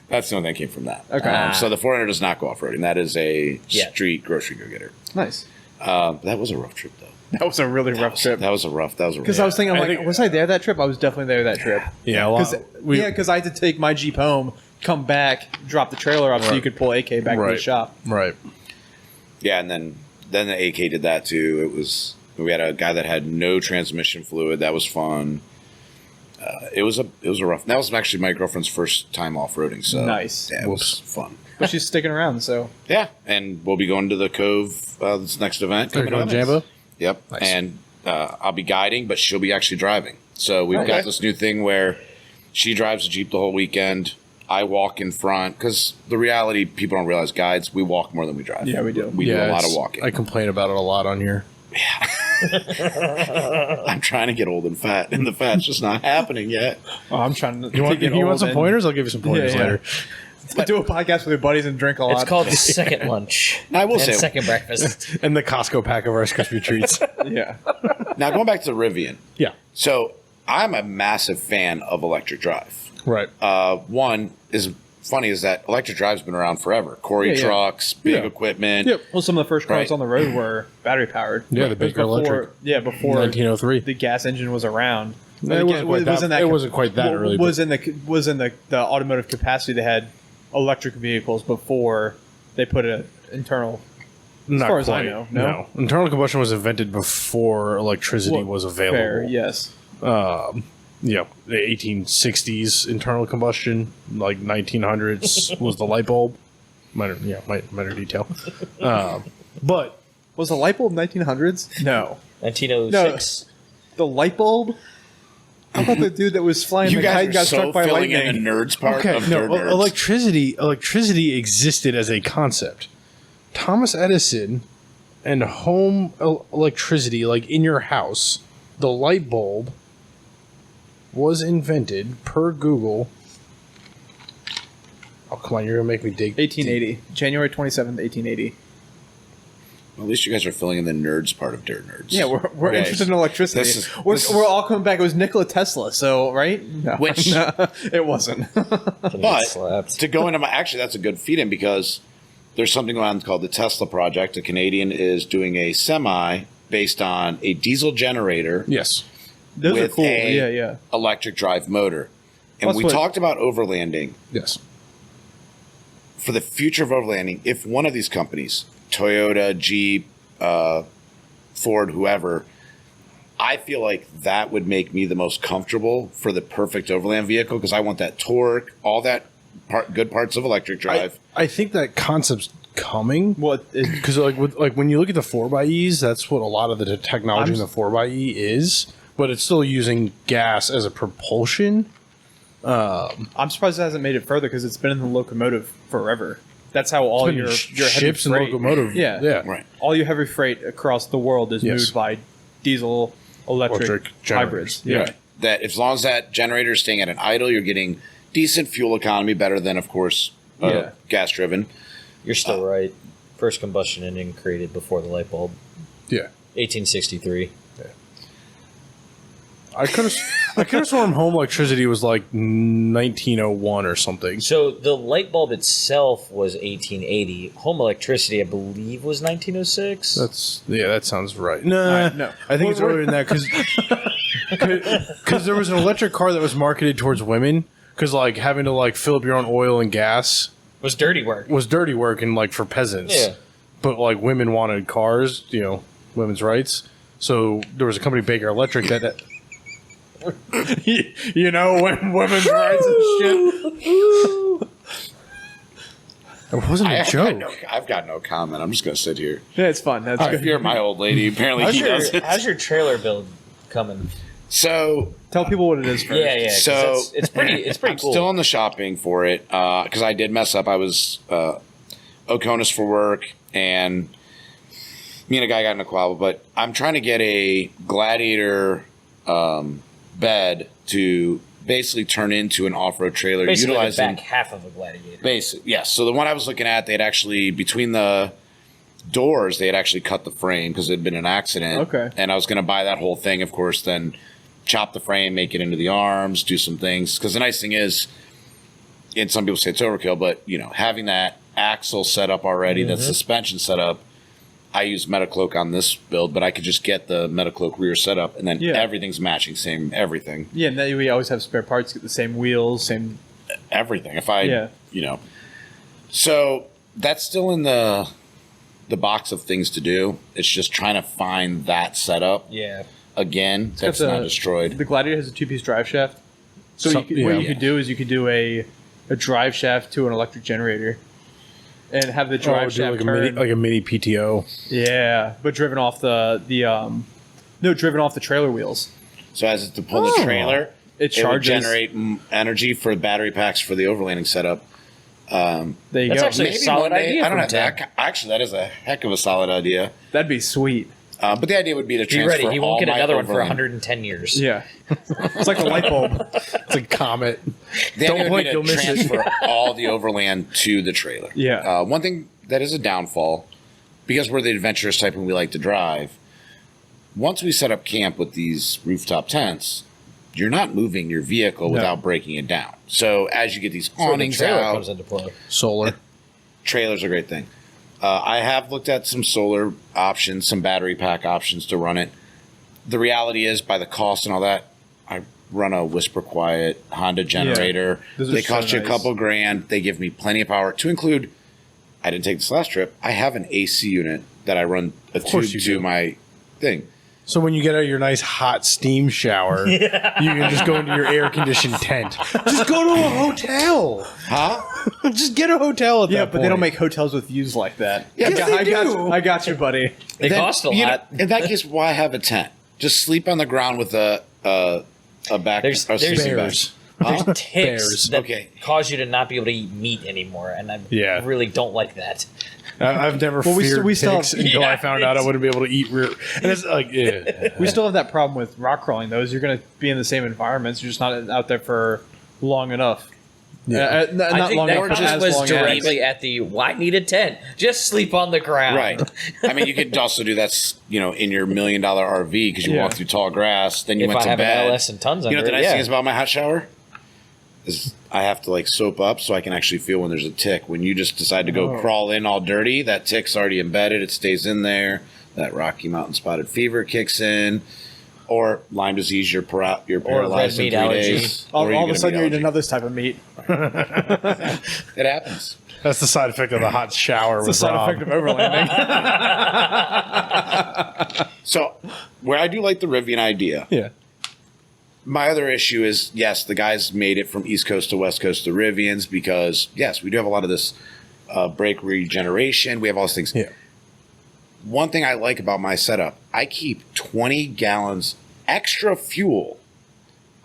That's the only thing that came from that. Okay. So the 4Runner does not go off-roading. That is a Yeah. street grocery go-getter. Nice. That was a rough trip, though. That was a really rough trip. That was a rough. Because I was thinking, I'm I like, think- was I there that trip? I was definitely there that trip. Yeah, a lot. Because I had to take my Jeep home, come back, drop the trailer off so you could pull AK back to the shop. Right. Yeah, and then the AK did that too. We had a guy that had no transmission fluid. That was fun. It was a rough. That was actually my girlfriend's first time off-roading. So Nice. Yeah, it was fun. But she's sticking around, so. Yeah, and we'll be going to the Cove this next event. Are you going to Jambo? Yep. Nice. And I'll be guiding, but she'll be actually driving. So we've got this new thing where she drives the Jeep the whole weekend. I walk in front because the reality, people don't realize, guides, we walk more than we drive. Yeah, we do. We do a lot of it's- walking. I complain about it a lot on here. I'm trying to get old and fat, and the fat's just not happening yet. Oh, I'm trying to. You want, get if you want old some and- pointers? I'll give you some pointers Yeah, yeah. later. Do a podcast with your buddies and drink a lot. It's called the second lunch. I will and say- second breakfast. And the Costco pack of Rice Krispie treats. Yeah. Now, going back to the Rivian. Yeah. So I'm a massive fan of electric drive. Right. One is funny is that electric drive's been around forever. Quarry Yeah, yeah. trucks, big Yeah. equipment. Yep. Well, some of the first cars Right. on the road were battery powered. Yeah, the It was Baker before, Electric. Yeah, before 1903. the gas engine was around. It wasn't quite that- it wasn't quite that early, Was in the automotive capacity. They had electric vehicles before they put an internal. Not far as I quite. know, no? Internal combustion was invented before electricity was available. Fair, yes. Yeah, the 1860s internal combustion, like 1900s was the light bulb. Minor detail. But Was the light bulb 1900s? No. 1906. The light bulb. How about the dude that was flying You the kite guys and are got so struck by filling lightning? in the nerds part okay, of no, nerd nerds. electricity existed as a concept. Thomas Edison and home electricity, like in your house, the light bulb was invented per Google. Oh, come on, you're gonna make me dig. 1880, January 27th, 1880. At least you guys are filling in the nerds part of Dirt Nerds. Yeah, we're Okay. interested in electricity. This is- we're, this is- we're all coming back. It was Nikola Tesla, so right? No, Which- no, it wasn't. But slapped. to go into my actually, that's a good feed in because there's something going on called the Tesla Project. A Canadian is doing a semi based on a diesel generator Yes. Those are with cool. a Yeah, yeah. electric drive motor. And That's we what- talked about overlanding. Yes. For the future of overlanding, if one of these companies, Toyota, Jeep, Ford, whoever, I feel like that would make me the most comfortable for the perfect overland vehicle because I want that torque, all that good parts of electric drive. I think that concept's coming. What is Because when you look at the 4xe, that's what a lot of the technology in the 4xe is, but it's still using gas as a propulsion. I'm surprised it hasn't made it further because it's been in the locomotive forever. That's how all Been your heavy ships and freight, locomotive. Yeah, Yeah. Right. all your heavy freight across the world is Yes. moved by diesel, electric Electric hybrids. generators. Yeah. That as long as that generator is staying at an idle, you're getting decent fuel economy, better than, of course, Yeah. gas driven. You're still right. First combustion engine created before the light bulb. Yeah. 1863. I could have sworn home electricity was like 1901 or something. So the light bulb itself was 1880. Home electricity, I believe, was 1906. That sounds right. Nah, no. I think it's earlier than that because there was an electric car that was marketed towards women because like having to like fill up your own oil and gas was dirty work. was dirty work and like for peasants. Yeah. But like women wanted cars, women's rights. So there was a company, Baker Electric, that You know, when women's rights and shit. It wasn't a joke. I've got no comment. I'm just gonna sit here. Yeah, it's fun. That's If good. you're my old lady, apparently he doesn't. How's your trailer build coming? So Tell people what it is first. Yeah. 'cause So- it's pretty I'm cool. still on the shopping for it because I did mess up. I was Oconus for work, and me and a guy got in a quabble. But I'm trying to get a Gladiator bed to basically turn into an off-road trailer, Basically, the utilizing back half of a Gladiator. basic. Yes. So the one I was looking at, they'd actually between the doors, they had actually cut the frame because it had been an accident. Okay. And I was going to buy that whole thing, of course, then chop the frame, make it into the arms, do some things. Because the nice thing is, and some people say it's overkill, but having that axle set up already, that suspension set up. I use Metacloak on this build, but I could just get the Metacloak rear setup, and then Yeah. everything's matching, same everything. Yeah, and then we always have spare parts, get the same wheels, same. Everything. If I, Yeah. So that's still in the box of things to do. It's just trying to find that setup Yeah. again that's not destroyed. The Gladiator has a 2-piece drive shaft. So Some- what yeah. you could do is you could do a drive shaft to an electric generator, and have the drive shaft like turn. a mini PTO. Yeah, but driven off driven off the trailer wheels. So as it's to pull the trailer, It it would charges. generate energy for battery packs for the overlanding setup. There you That's go. actually- a solid idea I don't from have Ted. that. Actually, that is a heck of a solid idea. That'd be sweet. But the idea would be to Be transfer ready. He all won't get my another one for overland- 110 years. Yeah, it's like the light bulb. It's a comet. The Don't idea would blink, be you'll to miss it. transfer all the overland to the trailer. Yeah. One thing that is a downfall, because we're the adventurous type and we like to drive, once we set up camp with these rooftop tents, you're not moving your vehicle without breaking it down. So as you get these That's where the awnings trailer out, comes into play. Solar. trailers are a great thing. I have looked at some solar options, some battery pack options to run it. The reality is, by the cost and all that, I run a Whisper Quiet Honda generator. Those are They so cost you a nice. couple grand. They give me plenty of power to include. I didn't take this last trip. I have an AC unit that I run a tube course you to do. my thing. So when you get out of your nice hot steam shower, you can just go into your air conditioned tent. Just go to a hotel. Huh? Just get a hotel at Yeah, that but they don't point. make hotels with views like that. Yeah, I, they got, I got you, buddy. They Then, cost a you know, lot. in that case, why have a tent? Just sleep on the ground with a back. There's sleeping bag. bears. Huh? There's ticks Bears. that Okay. cause you to not be able to eat meat anymore, and I Yeah. really don't like that. I've never Well, feared we still ticks have- until Yeah, I found out I wouldn't be able to eat rear. And it's like, yeah. We still have that problem with rock crawling, though. Is you're going to be in the same environments. You're just not out there for long enough. Yeah. Not I think long that enough. just as was long as. directly at the why need a tent? Just sleep on the ground. Right. I mean, you could also do that, in your $1 million RV because you Yeah. walk through tall grass. Then you If went I to have bed. an LS and tons You know under what the it, nice yeah. thing is about my hot shower is I have to soap up so I can actually feel when there's a tick. When you just decide to go crawl in all dirty, that tick's already embedded. It stays in there. That Rocky Mountain spotted fever kicks in, or Lyme disease. You're paralyzed red in 3 meat allergy. days. All or of you a get sudden, you're eating meat another type of meat. allergy. It happens. That's the side effect of the hot shower It's a with side Rob. effect of overlanding. So, where I do like the Rivian idea, Yeah. my other issue is, yes, the guys made it from East Coast to West Coast to Rivians because, yes, we do have a lot of this brake regeneration. We have all these things. Yeah. One thing I like about my setup, I keep 20 gallons extra fuel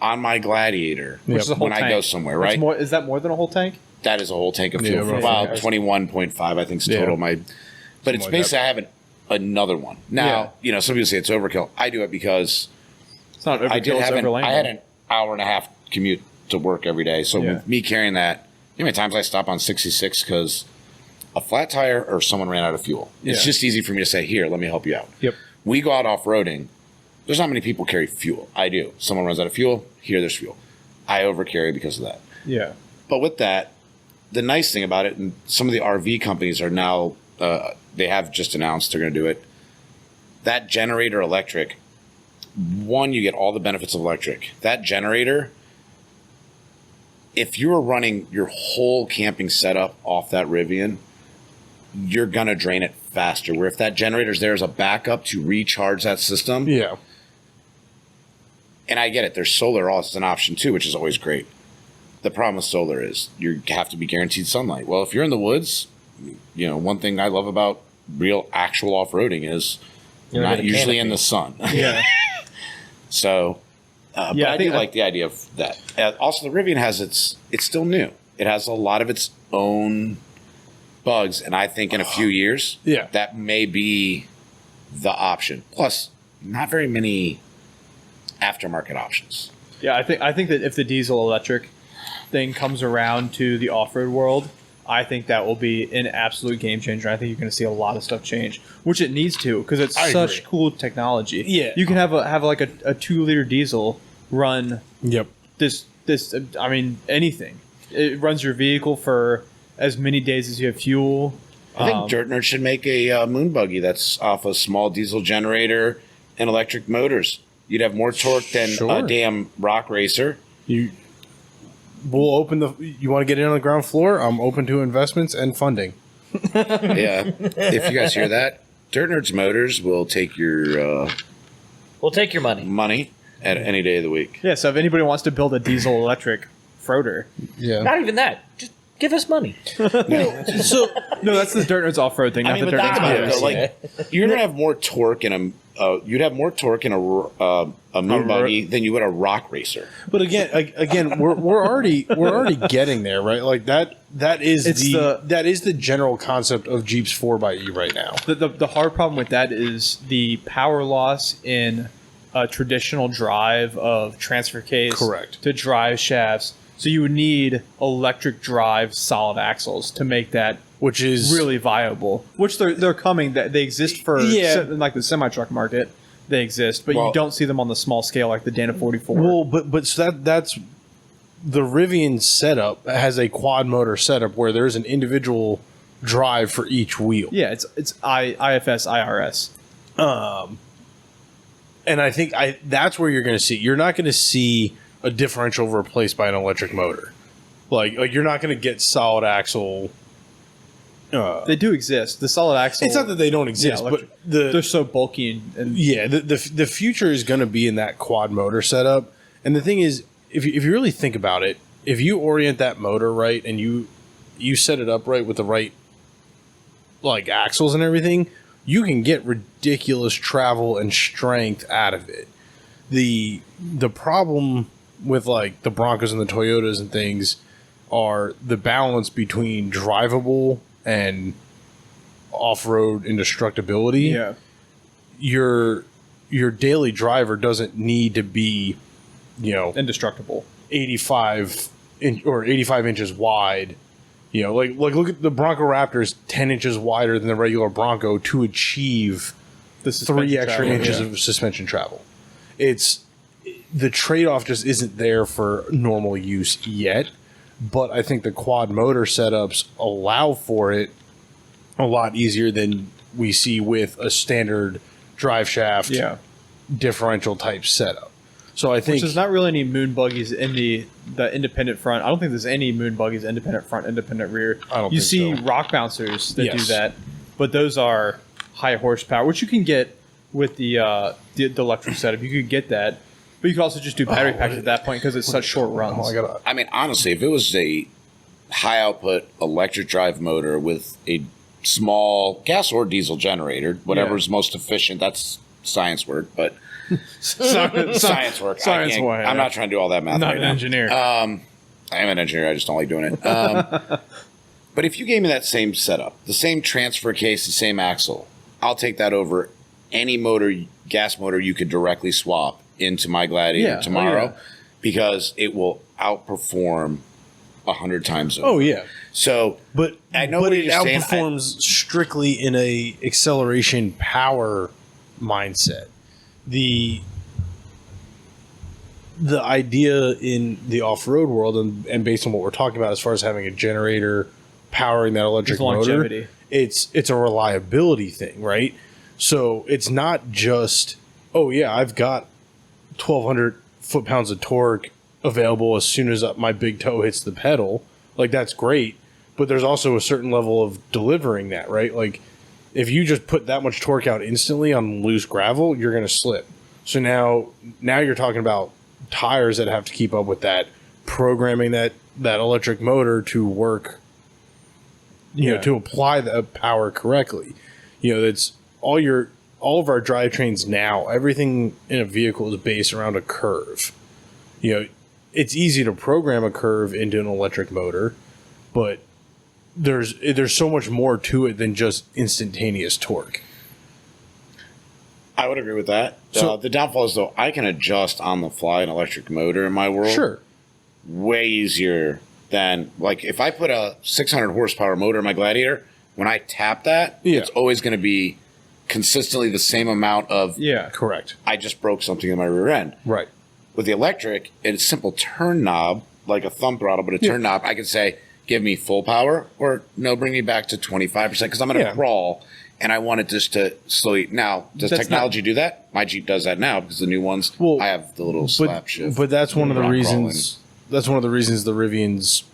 on my Gladiator Which is a whole when I tank. go somewhere, That's right? more, is that more than a whole tank? That is a whole tank of Yeah, fuel. roughly. Well, 21.5, I think, is total. Yeah. But it's like basically, I have another one. Now, Yeah. some people say it's overkill. I do it because It's not overkill. I did It's have overlanding. I had an hour and a half commute to work every day. So Yeah. with me carrying that, you know how many times I stop on 66 because a flat tire or someone ran out of fuel. It's Yeah. just easy for me to say, here, let me help you out. Yep. We go out off-roading. There's not many people carry fuel. I do. Someone runs out of fuel. Here, there's fuel. I overcarry because of that. Yeah. But with that, the nice thing about it, and some of the RV companies are now, they have just announced they're going to do it. That generator electric, one, you get all the benefits of electric. That generator, if you're running your whole camping setup off that Rivian, you're going to drain it faster. Where if that generator's there as a backup to recharge that system, Yeah. And I get it. There's solar also as an option too, which is always great. The problem with solar is you have to be guaranteed sunlight. Well, if you're in the woods, one thing I love about real actual off-roading is you're not usually in the sun. Yeah. So, but I do like the idea of that. Also, the Rivian it's still new. It has a lot of its own bugs, and I think in a few years, that may be the option. Plus, not very many aftermarket options. Yeah, I think that if the diesel electric thing comes around to the off-road world, I think that will be an absolute game changer. I think you're going to see a lot of stuff change, which it needs to, because it's such cool technology. Yeah, you can have like a 2-liter diesel run. Yep. This I mean anything. It runs your vehicle for as many days as you have fuel. I think Dirt Nerd should make a moon buggy that's off a small diesel generator and electric motors. You'd have more torque than a damn rock racer. We'll open you want to get in on the ground floor? I'm open to investments and funding. Yeah. If you guys hear that, Dirt Nerds Motors will take your we'll take your money at any day of the week. Yeah, so if anybody wants to build a diesel electric Froder. Yeah. Not even that. Just give us money. No, that's the Dirt Nerds off-road thing. I mean, but think about it, though. You're gonna have more torque in a you'd have more torque in a moon buggy than you would a rock racer. But again, we're already getting there, right? Like that is the general concept of Jeep's 4xe right now. The hard problem with that is the power loss in a traditional drive of transfer case to drive shafts. So you would need electric drive solid axles to make that, which is really viable. Which they're coming. They exist for like the semi truck market. They exist, but you don't see them on the small scale like the Dana 44. Well, but so that's the Rivian setup has a quad motor setup where there's an individual drive for each wheel. Yeah, it's IFS IRS. And I think that's where you're going to see. You're not going to see a differential replaced by an electric motor. Like you're not going to get solid axle. They do exist. The solid axle. It's not that they don't exist, but they're so bulky and the future is going to be in that quad motor setup. And the thing is, if you really think about it, if you orient that motor right and you set it up right with the right like axles and everything, you can get ridiculous travel and strength out of it. The problem with like the Broncos and the Toyotas and things are the balance between drivable and off-road indestructibility. Yeah. Your daily driver doesn't need to be, indestructible. 85 inches wide. Like look at the Bronco Raptor's 10 inches wider than the regular Bronco to achieve the 3 extra inches of suspension travel. The trade-off just isn't there for normal use yet, but I think the quad motor setups allow for it a lot easier than we see with a standard drive shaft differential type setup. So I think there's not really any moon buggies in the independent front. I don't think there's any moon buggies independent front, independent rear. You see rock bouncers that do that, but those are high horsepower, which you can get with the electric setup. You could get that. But you could also just do battery packs at that point because it's such short runs. I mean, honestly, if it was a high output electric drive motor with a small gas or generator, whatever's most efficient, that's science work, but science work. Science work. I'm not trying to do all that math. Not an engineer. I am an engineer. I just don't like doing it. But if you gave me that same setup, the same transfer case, the same axle, I'll take that over any gas motor you could directly swap into my Gladiator tomorrow because it will outperform 100 times over. Oh yeah. So, but I know what it you're saying. outperforms strictly in a acceleration power mindset. The idea in the off-road world and based on what we're talking about as far as having a generator powering that electric motor, it's a reliability thing, right? So it's not just, I've got 1,200 foot-pounds of torque available as soon as my big toe hits the pedal. Like, that's great. But there's also a certain level of delivering that, right? Like, if you just put that much torque out instantly on loose gravel, you're going to slip. So now you're talking about tires that have to keep up with that, programming that electric motor to work, to apply the power correctly. That's all of our drivetrains now, everything in a vehicle is based around a curve. It's easy to program a curve into an electric motor, but there's so much more to it than just instantaneous torque. I would agree with that. So the downfall is, though, I can adjust on the fly an electric motor in my world. Sure. Way easier than, like, if I put a 600 horsepower motor in my Gladiator, when I tap that, it's always going to be consistently the same amount of, correct. I just broke something in my rear end. Right. With the electric, it's a simple turn knob, like a thumb throttle, but a turn knob. I can say, give me full power, or no, bring me back to 25%, because I'm going to crawl, and I want it just to slowly. Now, does technology do that? My Jeep does that now, because the new ones, I have the little slap shift. But that's one of the reasons. That's one of the reasons the Rivian's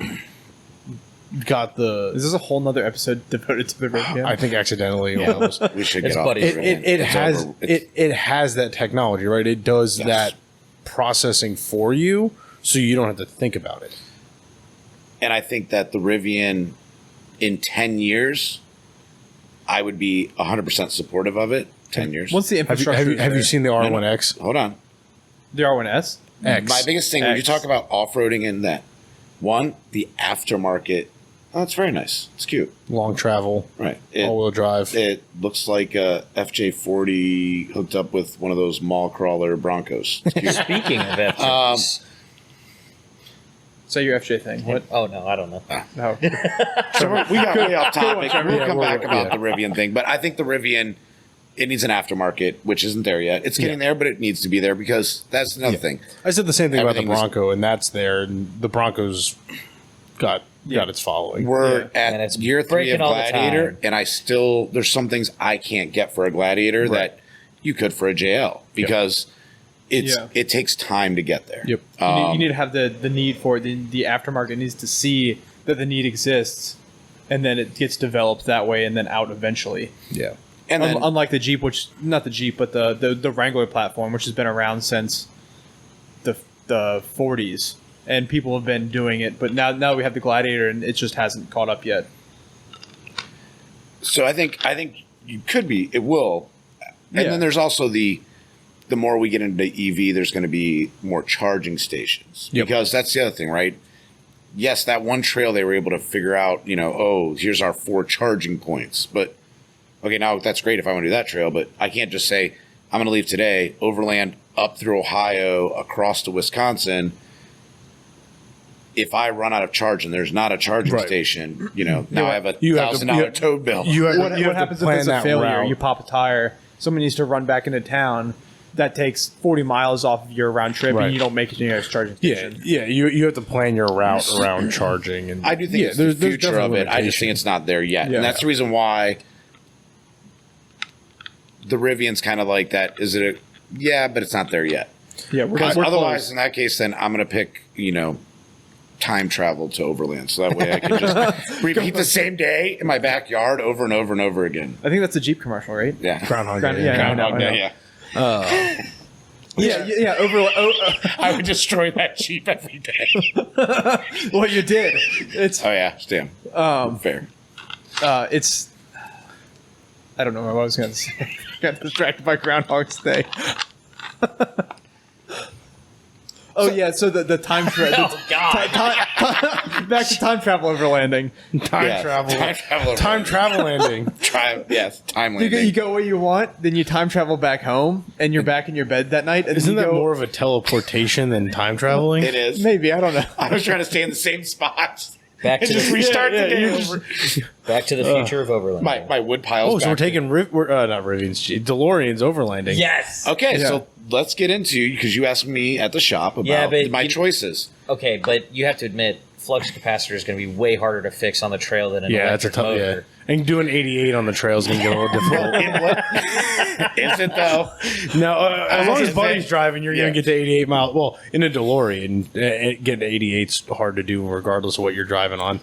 got the. Is this a whole nother episode devoted to the Rivian? I think accidentally. Almost. We should get off. It has that technology, right? It does that processing for you, so you don't have to think about it. And I think that the Rivian, in 10 years, I would be 100% supportive of it. 10 years. Once the infrastructure, have you seen the R1X? Hold on. The R1S? X. My biggest thing when you talk about off-roading in that, one, the aftermarket. Oh, it's very nice. It's cute. Long travel. Right. All-wheel drive. It looks like a FJ40 hooked up with one of those mall crawler Broncos. It's cute. Speaking of FJs. Say your FJ thing. What? Oh, no, I don't know. No. So we got way off topic. We'll come back about yeah. the Rivian thing. But I think the Rivian, it needs an aftermarket, which isn't there yet. It's getting there, but it needs to be there, because that's another thing. I said the same thing about the Everything was- Bronco, and that's there. And the Bronco's got its following. We're And at it's year 3 breaking of all the Gladiator, time. and I still, there's some things I can't get for a Gladiator that you could for a JL, because it takes time to get there. Yep. You need to have the need for it. The aftermarket needs to see that the need exists, and then it gets developed that way and then out eventually. Yeah. And then, Unlike the Jeep, not the Jeep, but the Wrangler platform, which has been around since the 40s, and people have been doing it. But now we have the Gladiator, and it just hasn't caught up yet. so I think you could be, it will. And then there's also the more we get into EV, there's going to be more charging stations. Yep. Because that's the other thing, right? Yes, that one trail they were able to figure out, here's our 4 charging points. But, okay, now that's great if I want to do that trail, but I can't just say, I'm going to leave today, overland up through Ohio, across to Wisconsin. If I run out of charge and there's not a charging station, now I have a $1,000 tow bill. What happens if it's a failure? You pop a tire, someone needs to run back into town. That takes 40 miles off of your round trip, and you don't make it to your next charging station. Yeah. You have to plan your route around charging. And I do think it's the future of it. I just think it's not there yet. And that's the reason why the Rivian's kind of like that. Is it but it's not there yet. Yeah, Because we're otherwise, close. in that case, then I'm going to pick, time travel to overland. So that way I can just repeat the same day in my backyard over and over and over again. I think that's a Jeep commercial, right? Yeah. Groundhog Ground- Day. yeah. I know. Yeah. I would destroy that Jeep every day. Well, you did. It's Oh, yeah. Damn. Fair. it's. I don't know what I was going to say. Got distracted by Groundhog's Day. So the time travel. Oh, God. Back to time travel overlanding. Time travel. Time travel landing. Time You landing. go where you want, then you time travel back home, and you're back in your bed that night. And Isn't you that go, more of a teleportation than time traveling? It is. Maybe, I don't know. I was trying to stay in the same spot. Back to Just the restart the day over. back to the future of overland. My wood piles. Oh, so we're back taking not Rivian's, DeLorean's overlanding. Yes. Okay, Yeah. so let's get into, because you asked me at the shop about but my choices. Okay, but you have to admit, flux capacitor is going to be way harder to fix on the trail than an Yeah, that's a electric tough. motor. Yeah, and doing 88 on the trail is going to get a little difficult. Is it though? No, as long as Is Buddy's it? driving, you're going to get to 88 miles. Well, in a DeLorean, getting to 88's hard to do regardless of what you're driving on.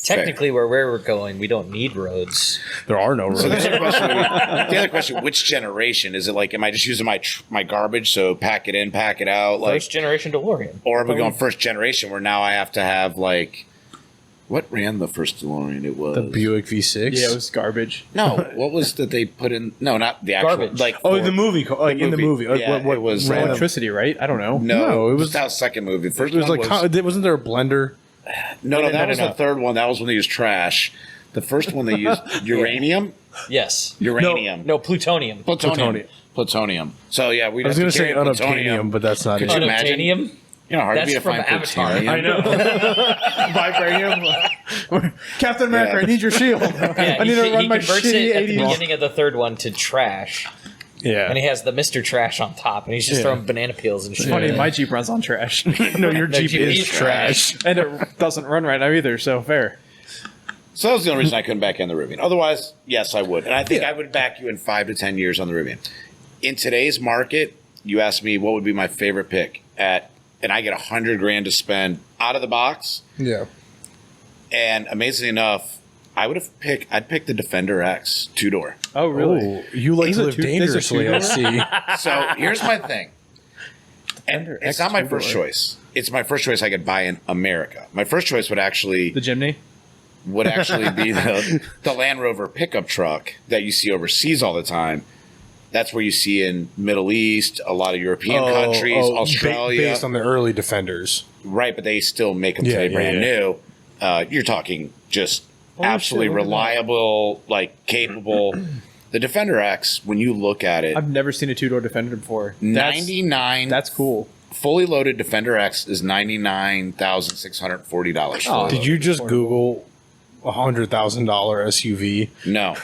Technically, where we're going, we don't need roads. There are no roads. So the other question, which generation? Is it like, am I just using my garbage, so pack it in, pack it out? Like, First generation DeLorean. or are we going first generation where now I have to have like, what ran the first DeLorean? It was The Buick V6. Yeah, it was garbage. no. What was that they put in? No, not the actual. Garbage. Like Oh, the movie. Like in the movie. Like, Yeah, it was, ran Electricity, right? I don't know. No, it it was- was that second movie. First It was one like was, wasn't there a blender? no, that was no. the third one. That was when they used trash. The first one they used uranium. Yes. Uranium. No, plutonium. Plutonium. So yeah, we I was going to say unobtainium, but that's not Could it. you imagine? Unobtainium? You know, hard That's to be to from find Avatar. plutonium. I know. Vibranium. Captain America, Yeah. I need your shield. Yeah, I need to run he my converts shitty it at the 80s. beginning of the third one to trash. Yeah. And he has the Mr. Trash on top, and he's just Yeah. throwing banana peels and shit. Funny, my Jeep runs on trash. No, your Jeep Jeep is is trash. And it doesn't run right now either, so fair. So that was the only reason I couldn't back you on the Rivian. Otherwise, yes, I would. And I think I would back you in 5 to 10 years on the Rivian. In today's market, you asked me what would be my favorite pick and I get $100,000 to spend out of the box. Yeah. And amazingly enough, I'd pick the Defender X 2-door. Oh, really? Oh, you like Is to it live two- is it dangerously, I two-door? see. So here's my thing. And Defender it's X not my 2-door. first choice. It's my first choice I could buy in America. My first choice would actually The Jimny? be the Land Rover pickup truck that you see overseas all the time. That's where you see in Middle East, a lot of European countries, Australia. Based on the early Defenders. Right, but they still make them Yeah, today yeah, brand yeah. new. You're talking just Holy absolutely shit, look at that. reliable, like capable. The Defender X, when you look at it, I've never seen a two-door Defender before. 99 That's cool. fully loaded Defender X is $99,640. Oh. Did you just Google $100,000 SUV? No.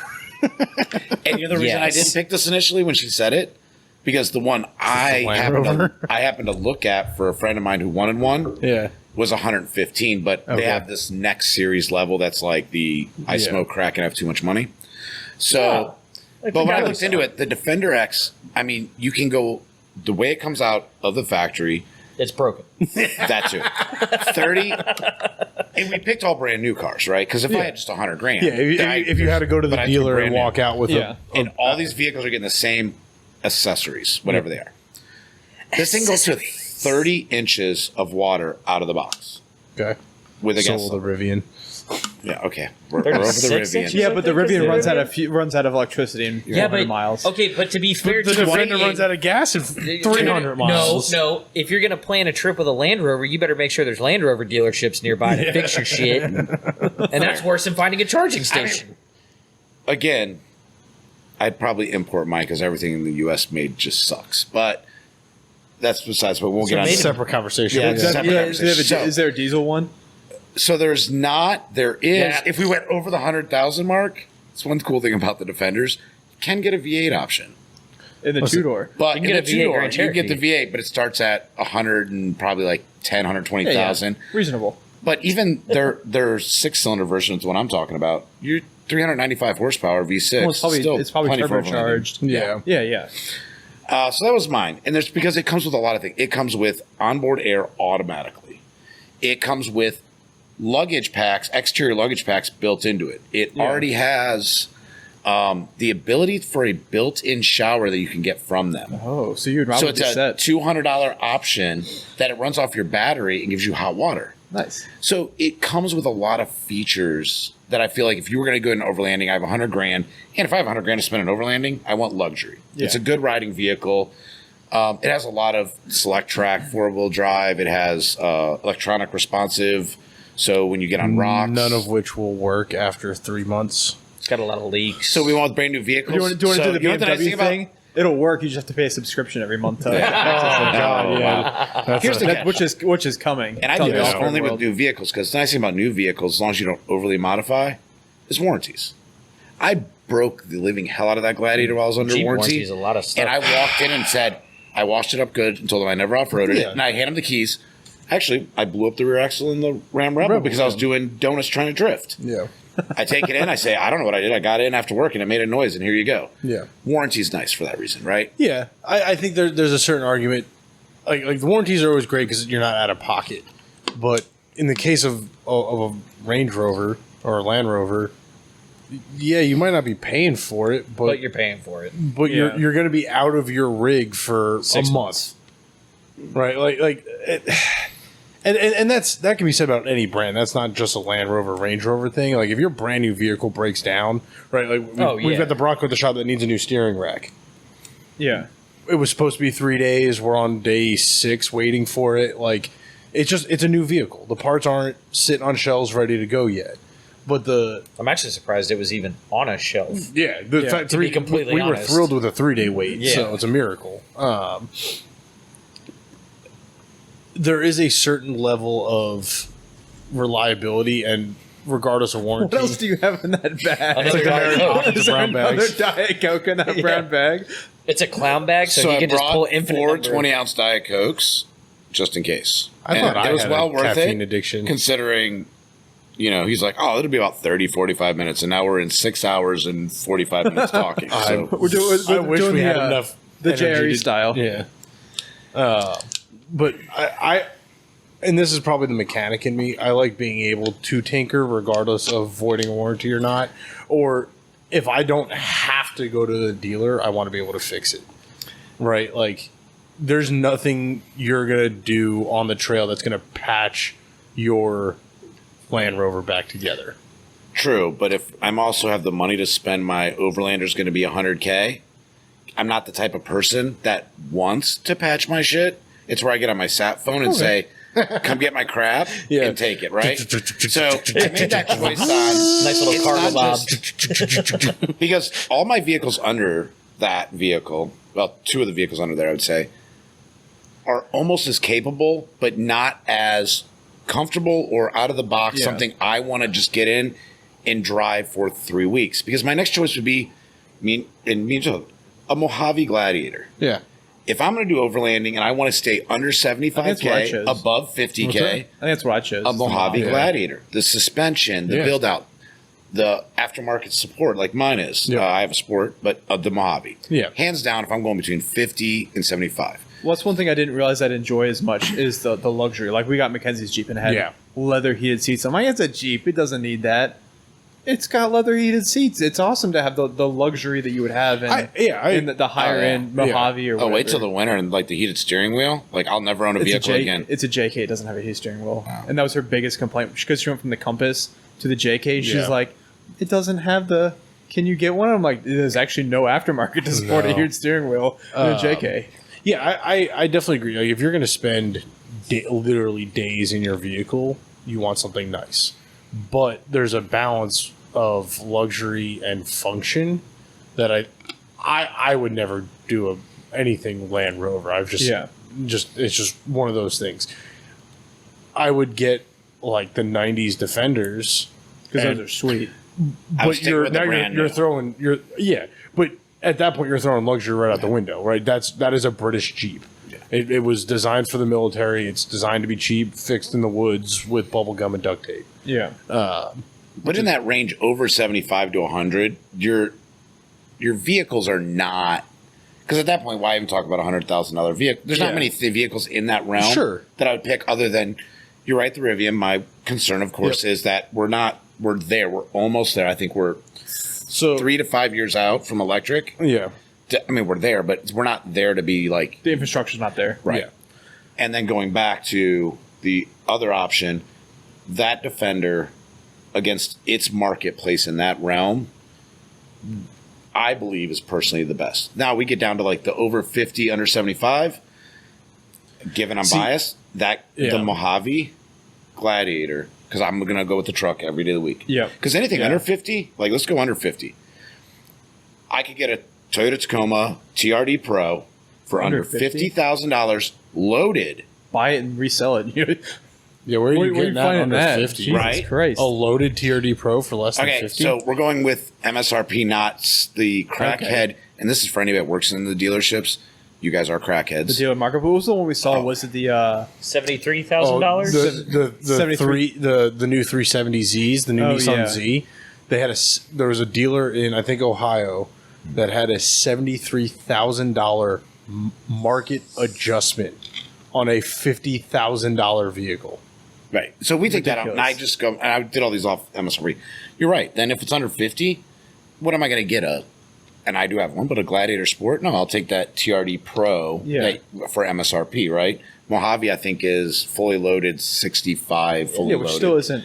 And you know the reason I Yes. didn't pick this initially when she said it? Because the one Land Rover? I happened to look at for a friend of mine who wanted one Yeah. was 115, but Okay. they have this next series level that's like the I Yeah. smoke crack and have too much money. So, but when I looked into it, the Defender X, I mean, you can go the way it comes out of the factory. It's broken. That too, 30. And we picked all brand new cars, right? Because if I had just $100,000, Yeah, if you had to go to the but I took dealer and brand new. walk out with Yeah. And all these vehicles are getting the same accessories, whatever they are. This thing goes to 30 inches of water out of the box Okay. with a So gas. will the Rivian. Yeah, okay. We're over the 36 Rivian. inches? Yeah, but the I think Rivian it's runs out of electricity in 400 miles. Okay, but to be fair, The to Defender 28 runs out of gas in 300 miles. No. If you're gonna plan a trip with a Land Rover, you better make sure there's Land Rover dealerships nearby to fix your shit. And that's worse than finding a charging station. Again, I'd probably import mine because everything in the U.S. made just sucks. But that's besides what we'll get on. maybe- Separate conversation. Yeah, Yeah. it's separate conversation. Is there a diesel one? So there is. Yeah. If we went over the 100,000 mark, it's one cool thing about the Defenders. You can get a V8 option. In the two-door. But You in can the get a V8 two-door, Grand you get the Cherokee. V8, but it starts at 100 and probably like 10, 120,000. Reasonable. But even their 6-cylinder version is what I'm talking about. You're 395 horsepower V6. Well, it's probably plenty for overlanding. turbocharged. Yeah. Yeah. So that was mine. And there's because it comes with a lot of things. It comes with onboard air automatically. It comes with luggage packs, exterior luggage packs built into it. It already has the ability for a built-in shower that you can get from them. Oh, so you'd So probably it's be a set. $200 option that it runs off your battery and gives you hot water. Nice. So it comes with a lot of features that I feel like if you were going to go into overlanding, I have $100,000, and if I have $100,000 to spend on overlanding, I want luxury. Yeah. It's a good riding vehicle. It has a lot of select track, 4-wheel drive. It has electronic responsive. So when you get on rocks, None of which will work after 3 months. It's got a lot of leaks. So we want brand new vehicles. Do you want to So do the you know what the nice BMW thing about- thing? It'll work. You just have to pay a subscription every month. To Oh, God, wow. That's Here's the that, catch. which is coming. And I Tell do the this expert only with world. new vehicles because the nice thing about new vehicles, as long as you don't overly modify, is warranties. I broke the living hell out of that Gladiator while I was under Jeep warranty. warranties a lot of stuff. And I walked in and said, I washed it up good and told them I never off-roaded it. And I hand them the keys. Actually, I blew up the rear axle in the Ram Rebel because I was doing donuts trying to drift. Yeah. I take it in. I say, I don't know what I did. I got in after work and it made a noise, and here you go. Yeah. Warranty's nice for that reason, right? Yeah. I think there's a certain argument. Like the warranties are always great because you're not out of pocket. But in the case of a Range Rover or a Land Rover, yeah, you might not be paying for it, but you're paying for it. But Yeah. you're going to be out of your rig for 6 a month, months. right? And that can be said about any brand. That's not just a Land Rover, Range Rover thing. Like if your brand new vehicle breaks down, right? Like we've got the Bronco at the shop that needs a new steering rack. Yeah. It was supposed to be 3 days. We're on day 6 waiting for it. Like it's a new vehicle. The parts aren't sitting on shelves ready to go yet. But I'm actually surprised it was even on a shelf. yeah, the fact to be completely we were honest. thrilled with a 3-day wait, Yeah. so it's a miracle. There is a certain level of reliability, and regardless of warranty, What else do you have in that bag? Another Diet Coke. It's Is a there brown bag. another Diet Coke in that brown bag? It's a clown bag, so, So you I can just pull brought infinite 4 number. 20-ounce Diet Cokes just in case. I And thought I it was had well a worth caffeine it, addiction. considering, he's like, oh, it'll be about 30, 45 minutes. And now we're in 6 hours and 45 minutes talking. So We're doing. I wish we had enough the energy JRE style. Yeah. But I and this is probably the mechanic in me. I like being able to tinker regardless of voiding a warranty or not. Or if I don't have to go to the dealer, I want to be able to fix it. Right? Like there's nothing you're going to do on the trail that's going to patch your Land Rover back together. true. But if I'm also have the money to spend, my Overlander's going to be $100K. I'm not the type of person that wants to patch my shit. It's where I get on my sat phone and say, come get my crap and take it, right? So I made that choice on Nice little it's cargo not bob. just- because all my vehicles under that vehicle, well, 2 of the vehicles under there, I would say, are almost as capable, but not as comfortable or out of the box, Yeah. something I want to just get in and drive for 3 weeks. Because my next choice would be a Mojave Gladiator. Yeah. If I'm going to do overlanding and I want to stay under that's what I 75K, chose. above What's 50K, that? I think that's what I chose. a Mojave Yeah. Gladiator. The suspension, the Yeah. build out, the aftermarket support, like mine is. Yeah. I have a Sport, but the Mojave. Yeah. Hands down, if I'm going between 50 and 75. Well, that's one thing I didn't realize I'd enjoy as much is the luxury. Like we got Mackenzie's Jeep and it had Yeah. leather heated seats. I'm like, it's a Jeep. It doesn't need that. It's got leather heated seats. It's awesome to have the luxury that you would have in the higher end Mojave or Oh, whatever. wait till the winter and like the heated steering wheel. Like I'll never own a vehicle again. It's a JK. It doesn't have a heated steering wheel. And that was her biggest complaint. Because she went from the Compass to the JK. She's Yeah. like, it doesn't have the... Can you get one? I'm like, there's actually no aftermarket to support a No. heated steering wheel in a JK. Yeah, I definitely agree. Like, if you're going to spend literally days in your vehicle, you want something nice. But there's a balance of luxury and function that I would never do anything Land Rover. I've just it's just one of those things. I would get like the 90s Defenders Because and- those are sweet. I was but sticking you're with the now brand you're new. throwing but at that point you're throwing luxury right out the window, right? That is a British Jeep. It was designed for the military. It's designed to be cheap, fixed in the woods with bubble gum and duct tape. Yeah. But in that range over 75 to 100, your vehicles are not. Because at that point, why even talk about a $100,000 vehicle? There's not Yeah. many vehicles in that realm Sure. that I would pick other than, you're right, the Rivian. My concern, of course, is that we're there. We're almost there. I think we're So 3 to 5 years out from electric. yeah, I mean, we're there, but we're not there to be like, The infrastructure's not there. right. Yeah. And then going back to the other option, that Defender against its marketplace in that realm, I believe is personally the best. Now we get down to like the over 50, under 75. Given I'm biased, the Yeah. Mojave Gladiator, because I'm going to go with the truck every day of the week. Yeah. Because anything Yeah. under 50, like let's go under 50. I could get a Toyota Tacoma TRD Pro for under Under 50? $50,000 loaded. Buy it and resell it. yeah. Where are you getting that finding under that? 50? Jesus Right? Christ. A loaded TRD Pro for less than Okay, 50. so we're going with MSRP, not the crackhead. Okay. And this is for anybody that works in the dealerships. You guys are The crackheads. dealer market. What was the one we saw? Oh. Was it the $73,000. the 73 the new 370Zs, the new Oh, Nissan yeah. Z. They had there was a dealer in I think Ohio that had a $73,000 market adjustment on a $50,000 vehicle. Right. So we take that out, and I Ridiculous. just go, and I did all these off MSRP. You're right. Then if it's under 50, what am I going to get? And I do have one, but a Gladiator Sport? No, I'll take that TRD Pro for MSRP, right? Mojave, I think, is fully loaded 65, fully Yeah, which loaded. still isn't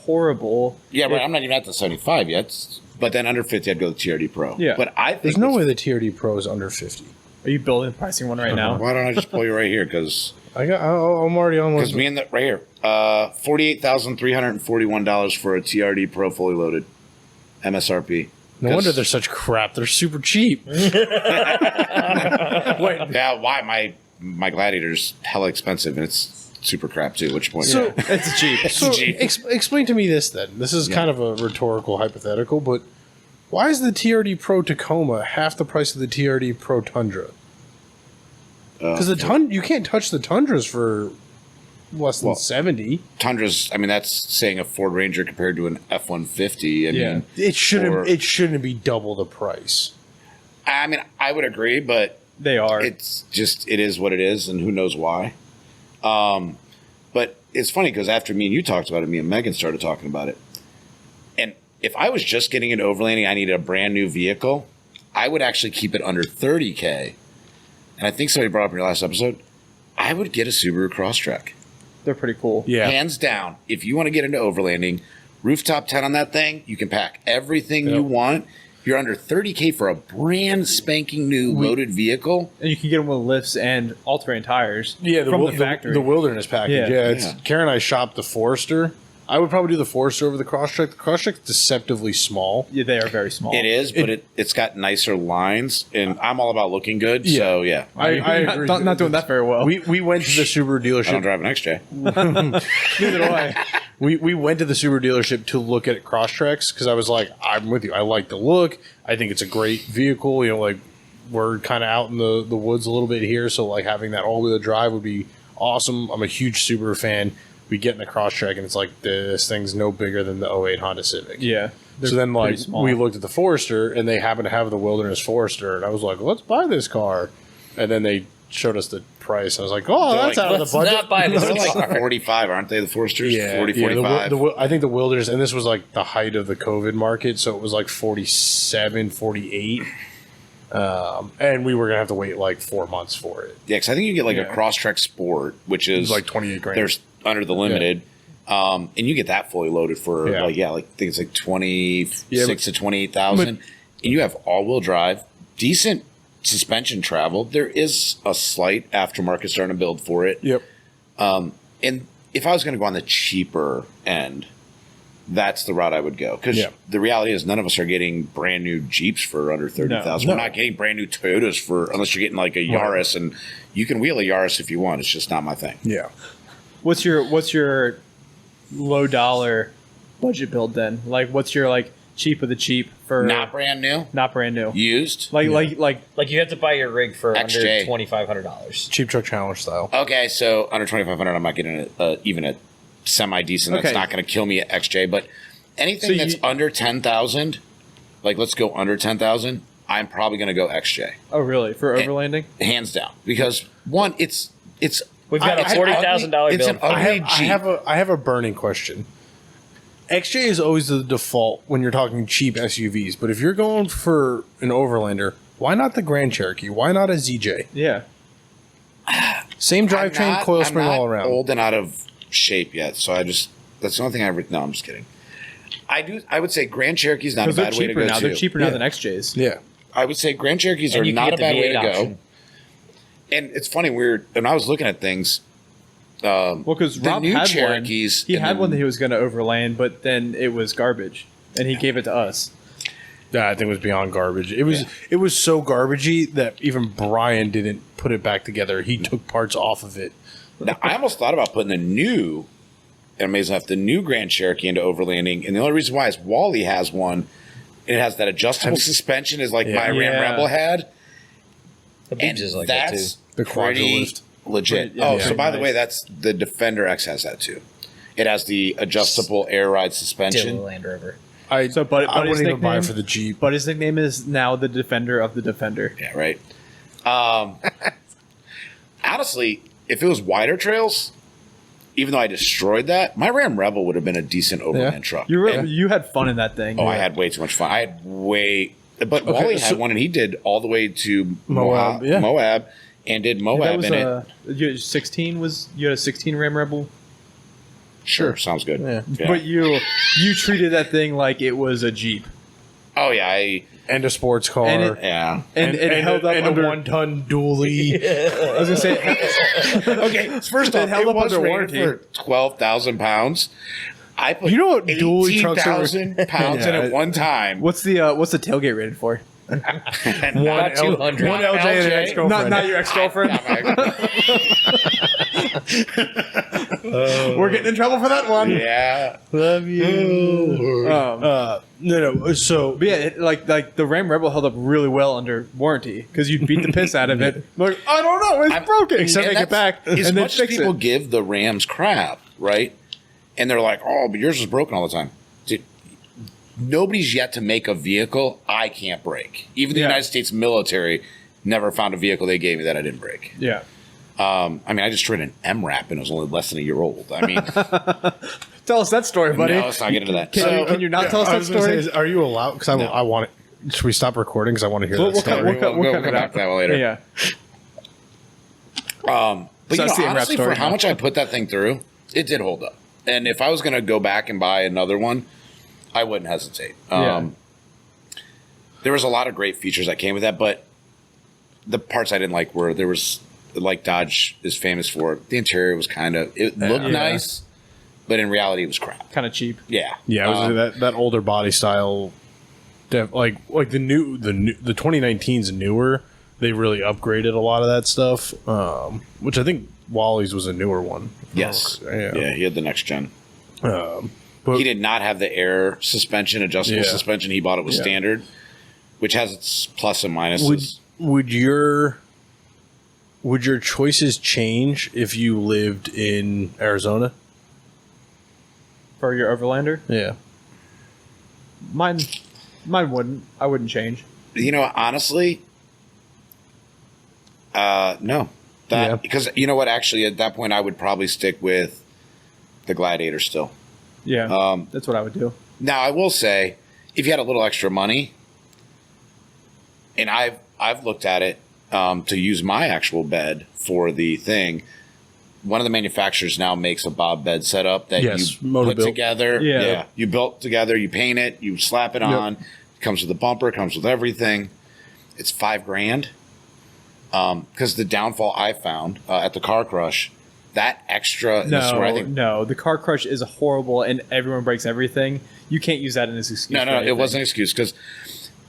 horrible. Yeah, but I'm not even at the 75 yet. But then under 50, I'd go to TRD Pro. Yeah. But I think There's no way the TRD Pro is under 50. Are you building pricing one right now? Why don't I just pull you right here? Because I'm already on one. me and the right here, $48,341 for a TRD Pro fully loaded MSRP. No wonder they're such crap. They're super cheap. Yeah, why my Gladiator's hella expensive and it's super crap too. Which point? So- It's cheap. So Gee. explain to me this then. This is kind of a rhetorical hypothetical, but why is the TRD Pro Tacoma half the price of the TRD Pro Tundra? Because you can't touch the Tundras for less than 70. Tundra's. I mean, that's saying a Ford Ranger compared to an F-150. I mean, It shouldn't. Or- It shouldn't be double the price. I would agree, but They are. it's just it is what it is, and who knows why. But it's funny because after me and you talked about it, me and Megan started talking about it. And if I was just getting into overlanding, I needed a brand new vehicle, I would actually keep it under 30K. And I think somebody brought up in your last episode, I would get a Subaru Crosstrek. They're pretty cool. Yeah. Hands down. If you want to get into overlanding, rooftop 10 on that thing, you can pack everything you want. You're under 30K for a brand spanking new loaded vehicle. And you can get them with lifts and all-terrain tires. Yeah, from the factory. the wilderness package. Yeah. Yeah, Karen and I shopped the Forester. I would probably do the Forester over the Crosstrek. The Crosstrek's deceptively small. Yeah, they are very small. It is, but it's got nicer lines, and I'm all about looking good. Yeah. So yeah, I agree. not doing that very well. We went to the Subaru I don't dealership. drive an XJ. Neither do I. We went to the Subaru dealership to look at Crosstreks because I was like, I'm with you. I like the look. I think it's a great vehicle. You know, like we're kind of out in the woods a little bit here, so like having that all-wheel drive would be awesome. I'm a huge Subaru fan. We get in the Crosstrek and it's like this thing's no bigger than the '08 Honda Civic. Yeah. So then, like, pretty small. we looked at the Forester, and they happened to have the Wilderness Forester, and I was like, let's buy this car. And then they showed us the price. I was like, oh, They're that's like, out of Let's the budget. not buy this They're car. like 45, aren't they? The Foresters, Yeah, 40, yeah, 45. I think the Wilderness, and this was like the height of the COVID market, so it was like 47, 48. And we were going to have to wait like 4 months for it. Yeah, because I think you get like a Yeah. Crosstrek Sport, which is was like 28 grand. There's under the limited, and you get that fully loaded for Yeah. I think it's like 26 Yeah, but- to 28,000, and you have all-wheel drive, decent suspension travel. There is a slight aftermarket starting to build for it. Yep. And if I was going to go on the cheaper end, that's the route I would go. Because Yeah. the reality is none of us are getting brand new Jeeps for under 30,000. No. We're not getting brand new Toyotas for unless you're getting like a Yaris, and you can wheel a Yaris if you want. It's just not my thing. Yeah. What's your low dollar budget build then? Like, what's your like cheap of the cheap for Not brand new, not brand new? used. Like Like you have to buy your rig for XJ. under $2,500. Cheap Truck Challenge style. Okay, so under 2,500, I'm not getting even a semi decent. That's Okay. not going to kill me at XJ. But anything So that's under 10,000, like let's go under 10,000, I'm probably going to go XJ, oh really for overlanding? hands down. Because one, it's We've got it's a an $40,000 ugly- it's build. an ugly Jeep. I have a burning question. XJ is always the default when you're talking cheap SUVs, but if you're going for an Overlander, why not the Grand Cherokee? Why not a ZJ? Yeah. Same drivetrain, coil spring I'm not all around. Old and out of shape yet, so that's the only thing I ever. No, I'm just kidding. I would say Grand Cherokee's not a Because they're bad way to cheaper go now. too. They're cheaper now Yeah. than XJs. Yeah. I would say Grand Cherokees And are you can not a get the bad way to V8 go. option. And it's funny, when I was looking at things. Well, because The Rob new had Cherokees one. He and had the- one that he was going to overland, but then it was garbage, and he gave it to us. Yeah, I think it was beyond garbage. It was so garbagey that even Brian didn't put it back together. He took parts off of it. Now, I almost thought about putting the new, and amazing enough, the new Grand Cherokee into overlanding. And the only reason why is Wally has one. And it has that adjustable suspension, as like my Ram Yeah. Rebel had. The And beach is like that too. that's The pretty Quadra-lift. legit. Yeah, Oh, yeah. so by the Nice. way, that's the Defender X has that too. It has the adjustable air ride Still suspension. a Land Rover. I Buddy's wouldn't even buy it nickname? for the Jeep. But his nickname is now the Defender of the Defender. Yeah, right. Honestly, if it was wider trails, even though I destroyed that, my Ram Rebel would have been a decent overland truck. You had fun in that thing. Oh, I had way too much fun. I had way, but Wally had one, and he did all the way to Moab, Moab, and did Moab That was in it. you had 16 you had a 16 Ram Rebel, Sure, sounds good. Yeah. Yeah. but you treated that thing like it was a Jeep. Oh yeah, And a sports car. And it- yeah. And it held up and under. a 1-ton dually. I was gonna say, Okay, first off, It held up was under rated warranty. for 12,000 pounds. I put You know what dually trucks are- 18,000 pounds in Yeah. at one time. what's the tailgate rated for? About 200. One LJ and an ex-girlfriend. Not your ex-girlfriend. We're getting in trouble for that one. Yeah. Love you. No. So But yeah, like the Ram Rebel held up really well under warranty because you beat the piss out of it. Like, I don't know, it's broken. And Take it that's- back As and then much as fix people it. give the Rams crap, right? And they're like, "Oh, but yours is broken all the time." Dude, nobody's yet to make a vehicle I can't break. Even the Yeah. United States military never found a vehicle they gave me that I didn't break. Yeah. I mean, I destroyed an MRAP and it was only less than a year old. I mean, Tell us that story, buddy. no, let's not get into that. Can you not tell us I that was gonna story? say, are you allowed? Because I want it. Should we stop recording? Because I want to hear that We'll cut- story. we'll cut- We'll cut come it back out. to that later. Yeah. But So you that's know, the MRAP honestly, story for how now. much I put that thing through, it did hold up. And if I was going to go back and buy another one, I wouldn't hesitate. Yeah. There was a lot of great features that came with that, but the parts I didn't like were there was like Dodge is famous for. The interior was it looked nice, but in reality, it was crap. Kind of cheap. Yeah, Yeah, it was that older body style. Like the 2019's newer. They really upgraded a lot of that stuff, which I think Wally's was a newer one. yes, Yeah. He had the next gen. But He did not have the air suspension, adjustable Yeah. suspension. He bought it with Yeah. standard, which has its plus and minuses. would your choices change if you lived in Arizona? For your Overlander? Yeah. Mine wouldn't. I wouldn't change. You know, honestly, no. Yeah. Because you know what? Actually, at that point, I would probably stick with the Gladiator still. Yeah. That's what I would do. Now, I will say, if you had a little extra money, and I've looked at it to use my actual bed for the thing. One of the manufacturers now makes a Bob bed setup that Yes, you Moto put built. together. Yeah. You built together, you paint it, you slap it on. It comes with a bumper, it comes with everything. It's $5,000. Because the downfall I found at the Car Crush, that extra. this is where I think, No. The Car Crush is horrible, and everyone breaks everything. You can't use that as an excuse. No, for it anything. wasn't an excuse because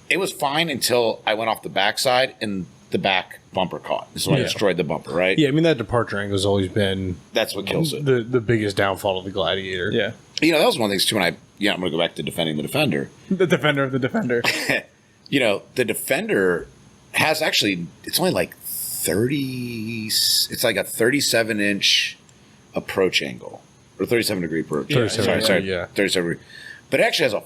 it was fine until I went off the backside and the back bumper caught. So I Yeah. destroyed the bumper, right? Yeah, I mean that departure angle has always been That's what kills it. the biggest downfall of the Gladiator. Yeah. You know, that was one of the things too when I'm going to go back to defending the Defender. The Defender of the Defender. You know, the Defender has actually, it's only like 30, it's like a 37-inch approach angle. Or 37-degree approach. 37, sorry, yeah. 37 degree. But it actually has a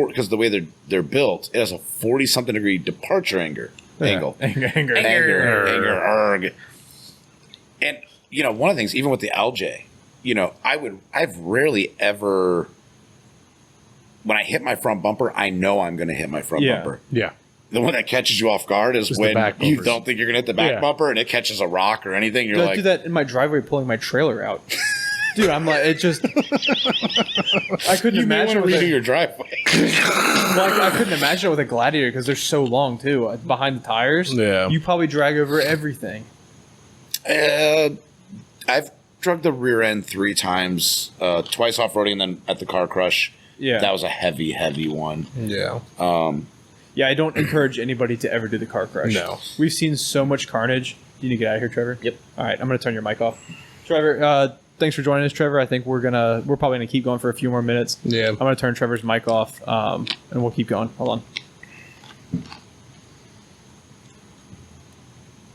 because the way they're built, it has a 40-something degree departure angle. Anger. Anger. And, you know, one of the things, even with the LJ, you know, I've rarely ever, when I hit my front bumper, I know I'm going to hit my front Yeah. bumper. Yeah. The one that catches you off guard is Just the when back you bumpers. don't think you're going to hit the back Yeah. bumper and it catches a rock or anything. You're I like, do that in my driveway pulling my trailer out. Dude, I'm like, it just. I couldn't you may want imagine to with redo a, your driveway. I couldn't imagine it with a Gladiator because they're so long too behind the tires. Yeah. You probably drag over everything. I've drugged the rear end 3 times, twice off-roading and then at the Car Crush. Yeah. That was a heavy, heavy one. Yeah. Yeah, I don't encourage anybody to ever do the Car Crush. No. We've seen so much carnage. You need to get out of here, Trevor. Yep. All right, I'm going to turn your mic off. Trevor, thanks for joining us, Trevor. I think we're probably gonna keep going for a few more minutes. Yeah. I'm gonna turn Trevor's mic off, and we'll keep going. Hold on.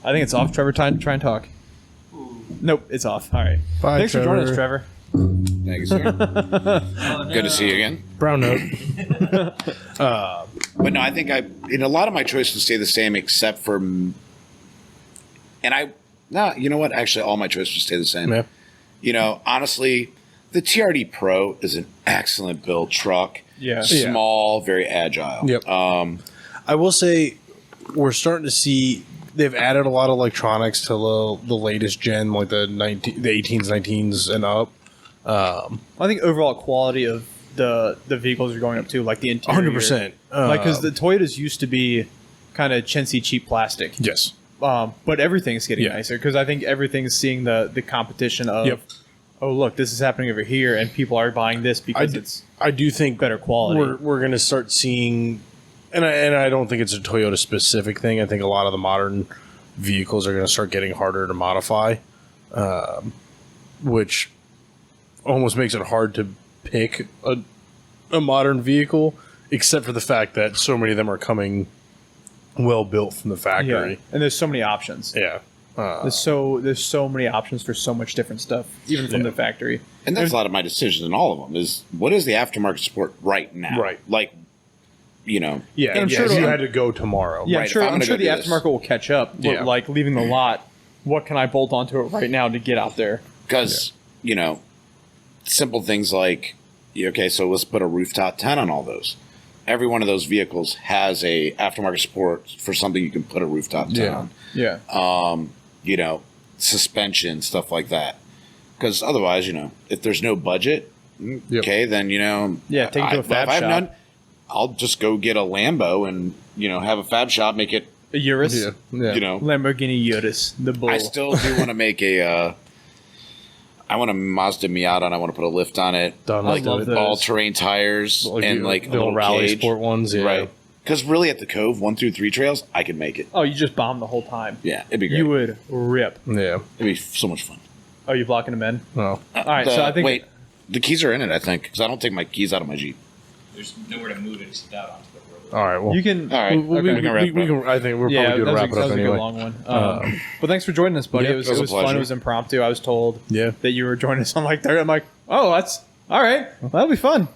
I think it's off. Trevor, try and talk. Nope, it's off. All right. Bye, Thanks for joining us, Trevor. Thank you, sir. Good to see you again. Brown note. But no, I think in a lot of my choices stay the same except for, you know what? Actually, all my choices stay the same. Yeah. honestly, the TRD Pro is an excellent build truck. Yeah. Small, very agile. Yep. I will say we're starting to see they've added a lot of electronics to the latest gen, like the 18s, 19s, and up. I think overall quality of the vehicles are going up too, like the interior. 100%. Because the Toyotas used to be kind of chintzy, cheap plastic. Yes. But everything's getting Yeah. nicer because I think everything's seeing the competition of, Yep. oh, look, this is happening over here, and people are buying this because it's I do think better quality. We're going to start seeing, and I don't think it's a Toyota specific thing. I think a lot of the modern vehicles are going to start getting harder to modify, which almost makes it hard to pick a modern vehicle, except for the fact that so many of them are coming well built from the factory. Yeah. And there's so many options. Yeah. There's so many options for so much different stuff, even from the factory. And that's a lot of my decision in all of them is what is the aftermarket support right now? Right. Like, Yeah, And I'm yeah, sure if you it'll- had to go tomorrow. Yeah, Right, if I'm I'm sure gonna the go do this. aftermarket will catch up. But Yeah. like leaving the lot, what can I bolt onto it right now to get out there? Because, simple things like, okay, so let's put a rooftop tent on all those. Every one of those vehicles has a aftermarket support for something you can put a rooftop tent Yeah. on. Yeah. Suspension, stuff like that. Because otherwise, if there's no budget, Yep. okay, then, Yeah, take it to a fab if I have shop. none, I'll just go get a Lambo and, have a fab shop, make it, A Urus, Yeah. Yeah. Lamborghini Urus, the bull. I still do want to make I want a Mazda Miata and I want to put a lift on it. Done I like love the, those. All-terrain tires and the like a little rally cage. sport ones. Yeah. Right. Because really at the Cove, 1 through 3 trails, I could make it. Oh, you just bomb the whole time. Yeah, it'd be great. You would rip. Yeah. It'd be so much fun. Oh, you blocking them in? Well, All right, so I think Wait, the keys are in it, I think, because I don't take my keys out of my Jeep. There's nowhere to move it except out onto the road. all right. Well, you can. All right. we, we can wrap it up. I think we're Yeah, probably that going to was, wrap that it was up a anyway. good long one. But thanks for joining us, buddy. Yeah, it was it was a fun. pleasure. It was impromptu. I was told Yeah. that you were joining us on like Thursday. I'm like, oh, that's all right. Well, that'll be fun.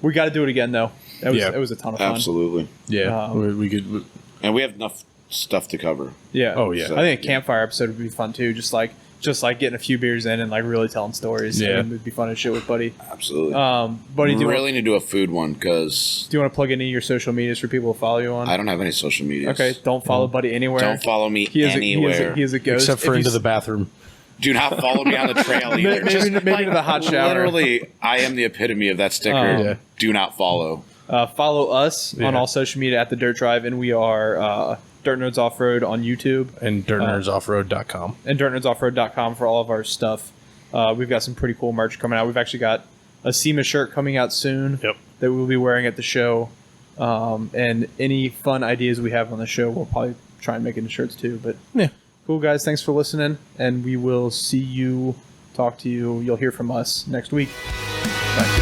We got to do it again though. It was a ton of fun. Absolutely. Yeah. We could. And we have enough stuff to cover. Yeah. Oh, yeah. I think a campfire episode would be fun too. Just like getting a few beers in and like really telling stories. Yeah. It would be fun as shit with Buddy. Absolutely. Buddy, we really need to do a food one because do you want to plug any of your social medias for people to follow you on? I don't have any social media. Okay, don't follow Buddy anywhere. Don't follow me He is anywhere. he is a ghost. Except for If into you the bathroom. Do not follow me on the trail either. maybe to the hot shower. Literally, I am the epitome of that sticker. Yeah. Do not follow. Follow us on Yeah. all social media at the Dirt Drive, and we are Dirt Nerds Off Road on YouTube And dirtnerdsoffroad.com. and dirtnerdsoffroad.com for all of our stuff. We've got some pretty cool merch coming out. We've actually got a SEMA shirt coming out soon Yep. that we'll be wearing at the show. And any fun ideas we have on the show, we'll probably try and make into shirts too. But Yeah. cool, guys. Thanks for listening, and we will see you, talk to you. You'll hear from us next week. Bye.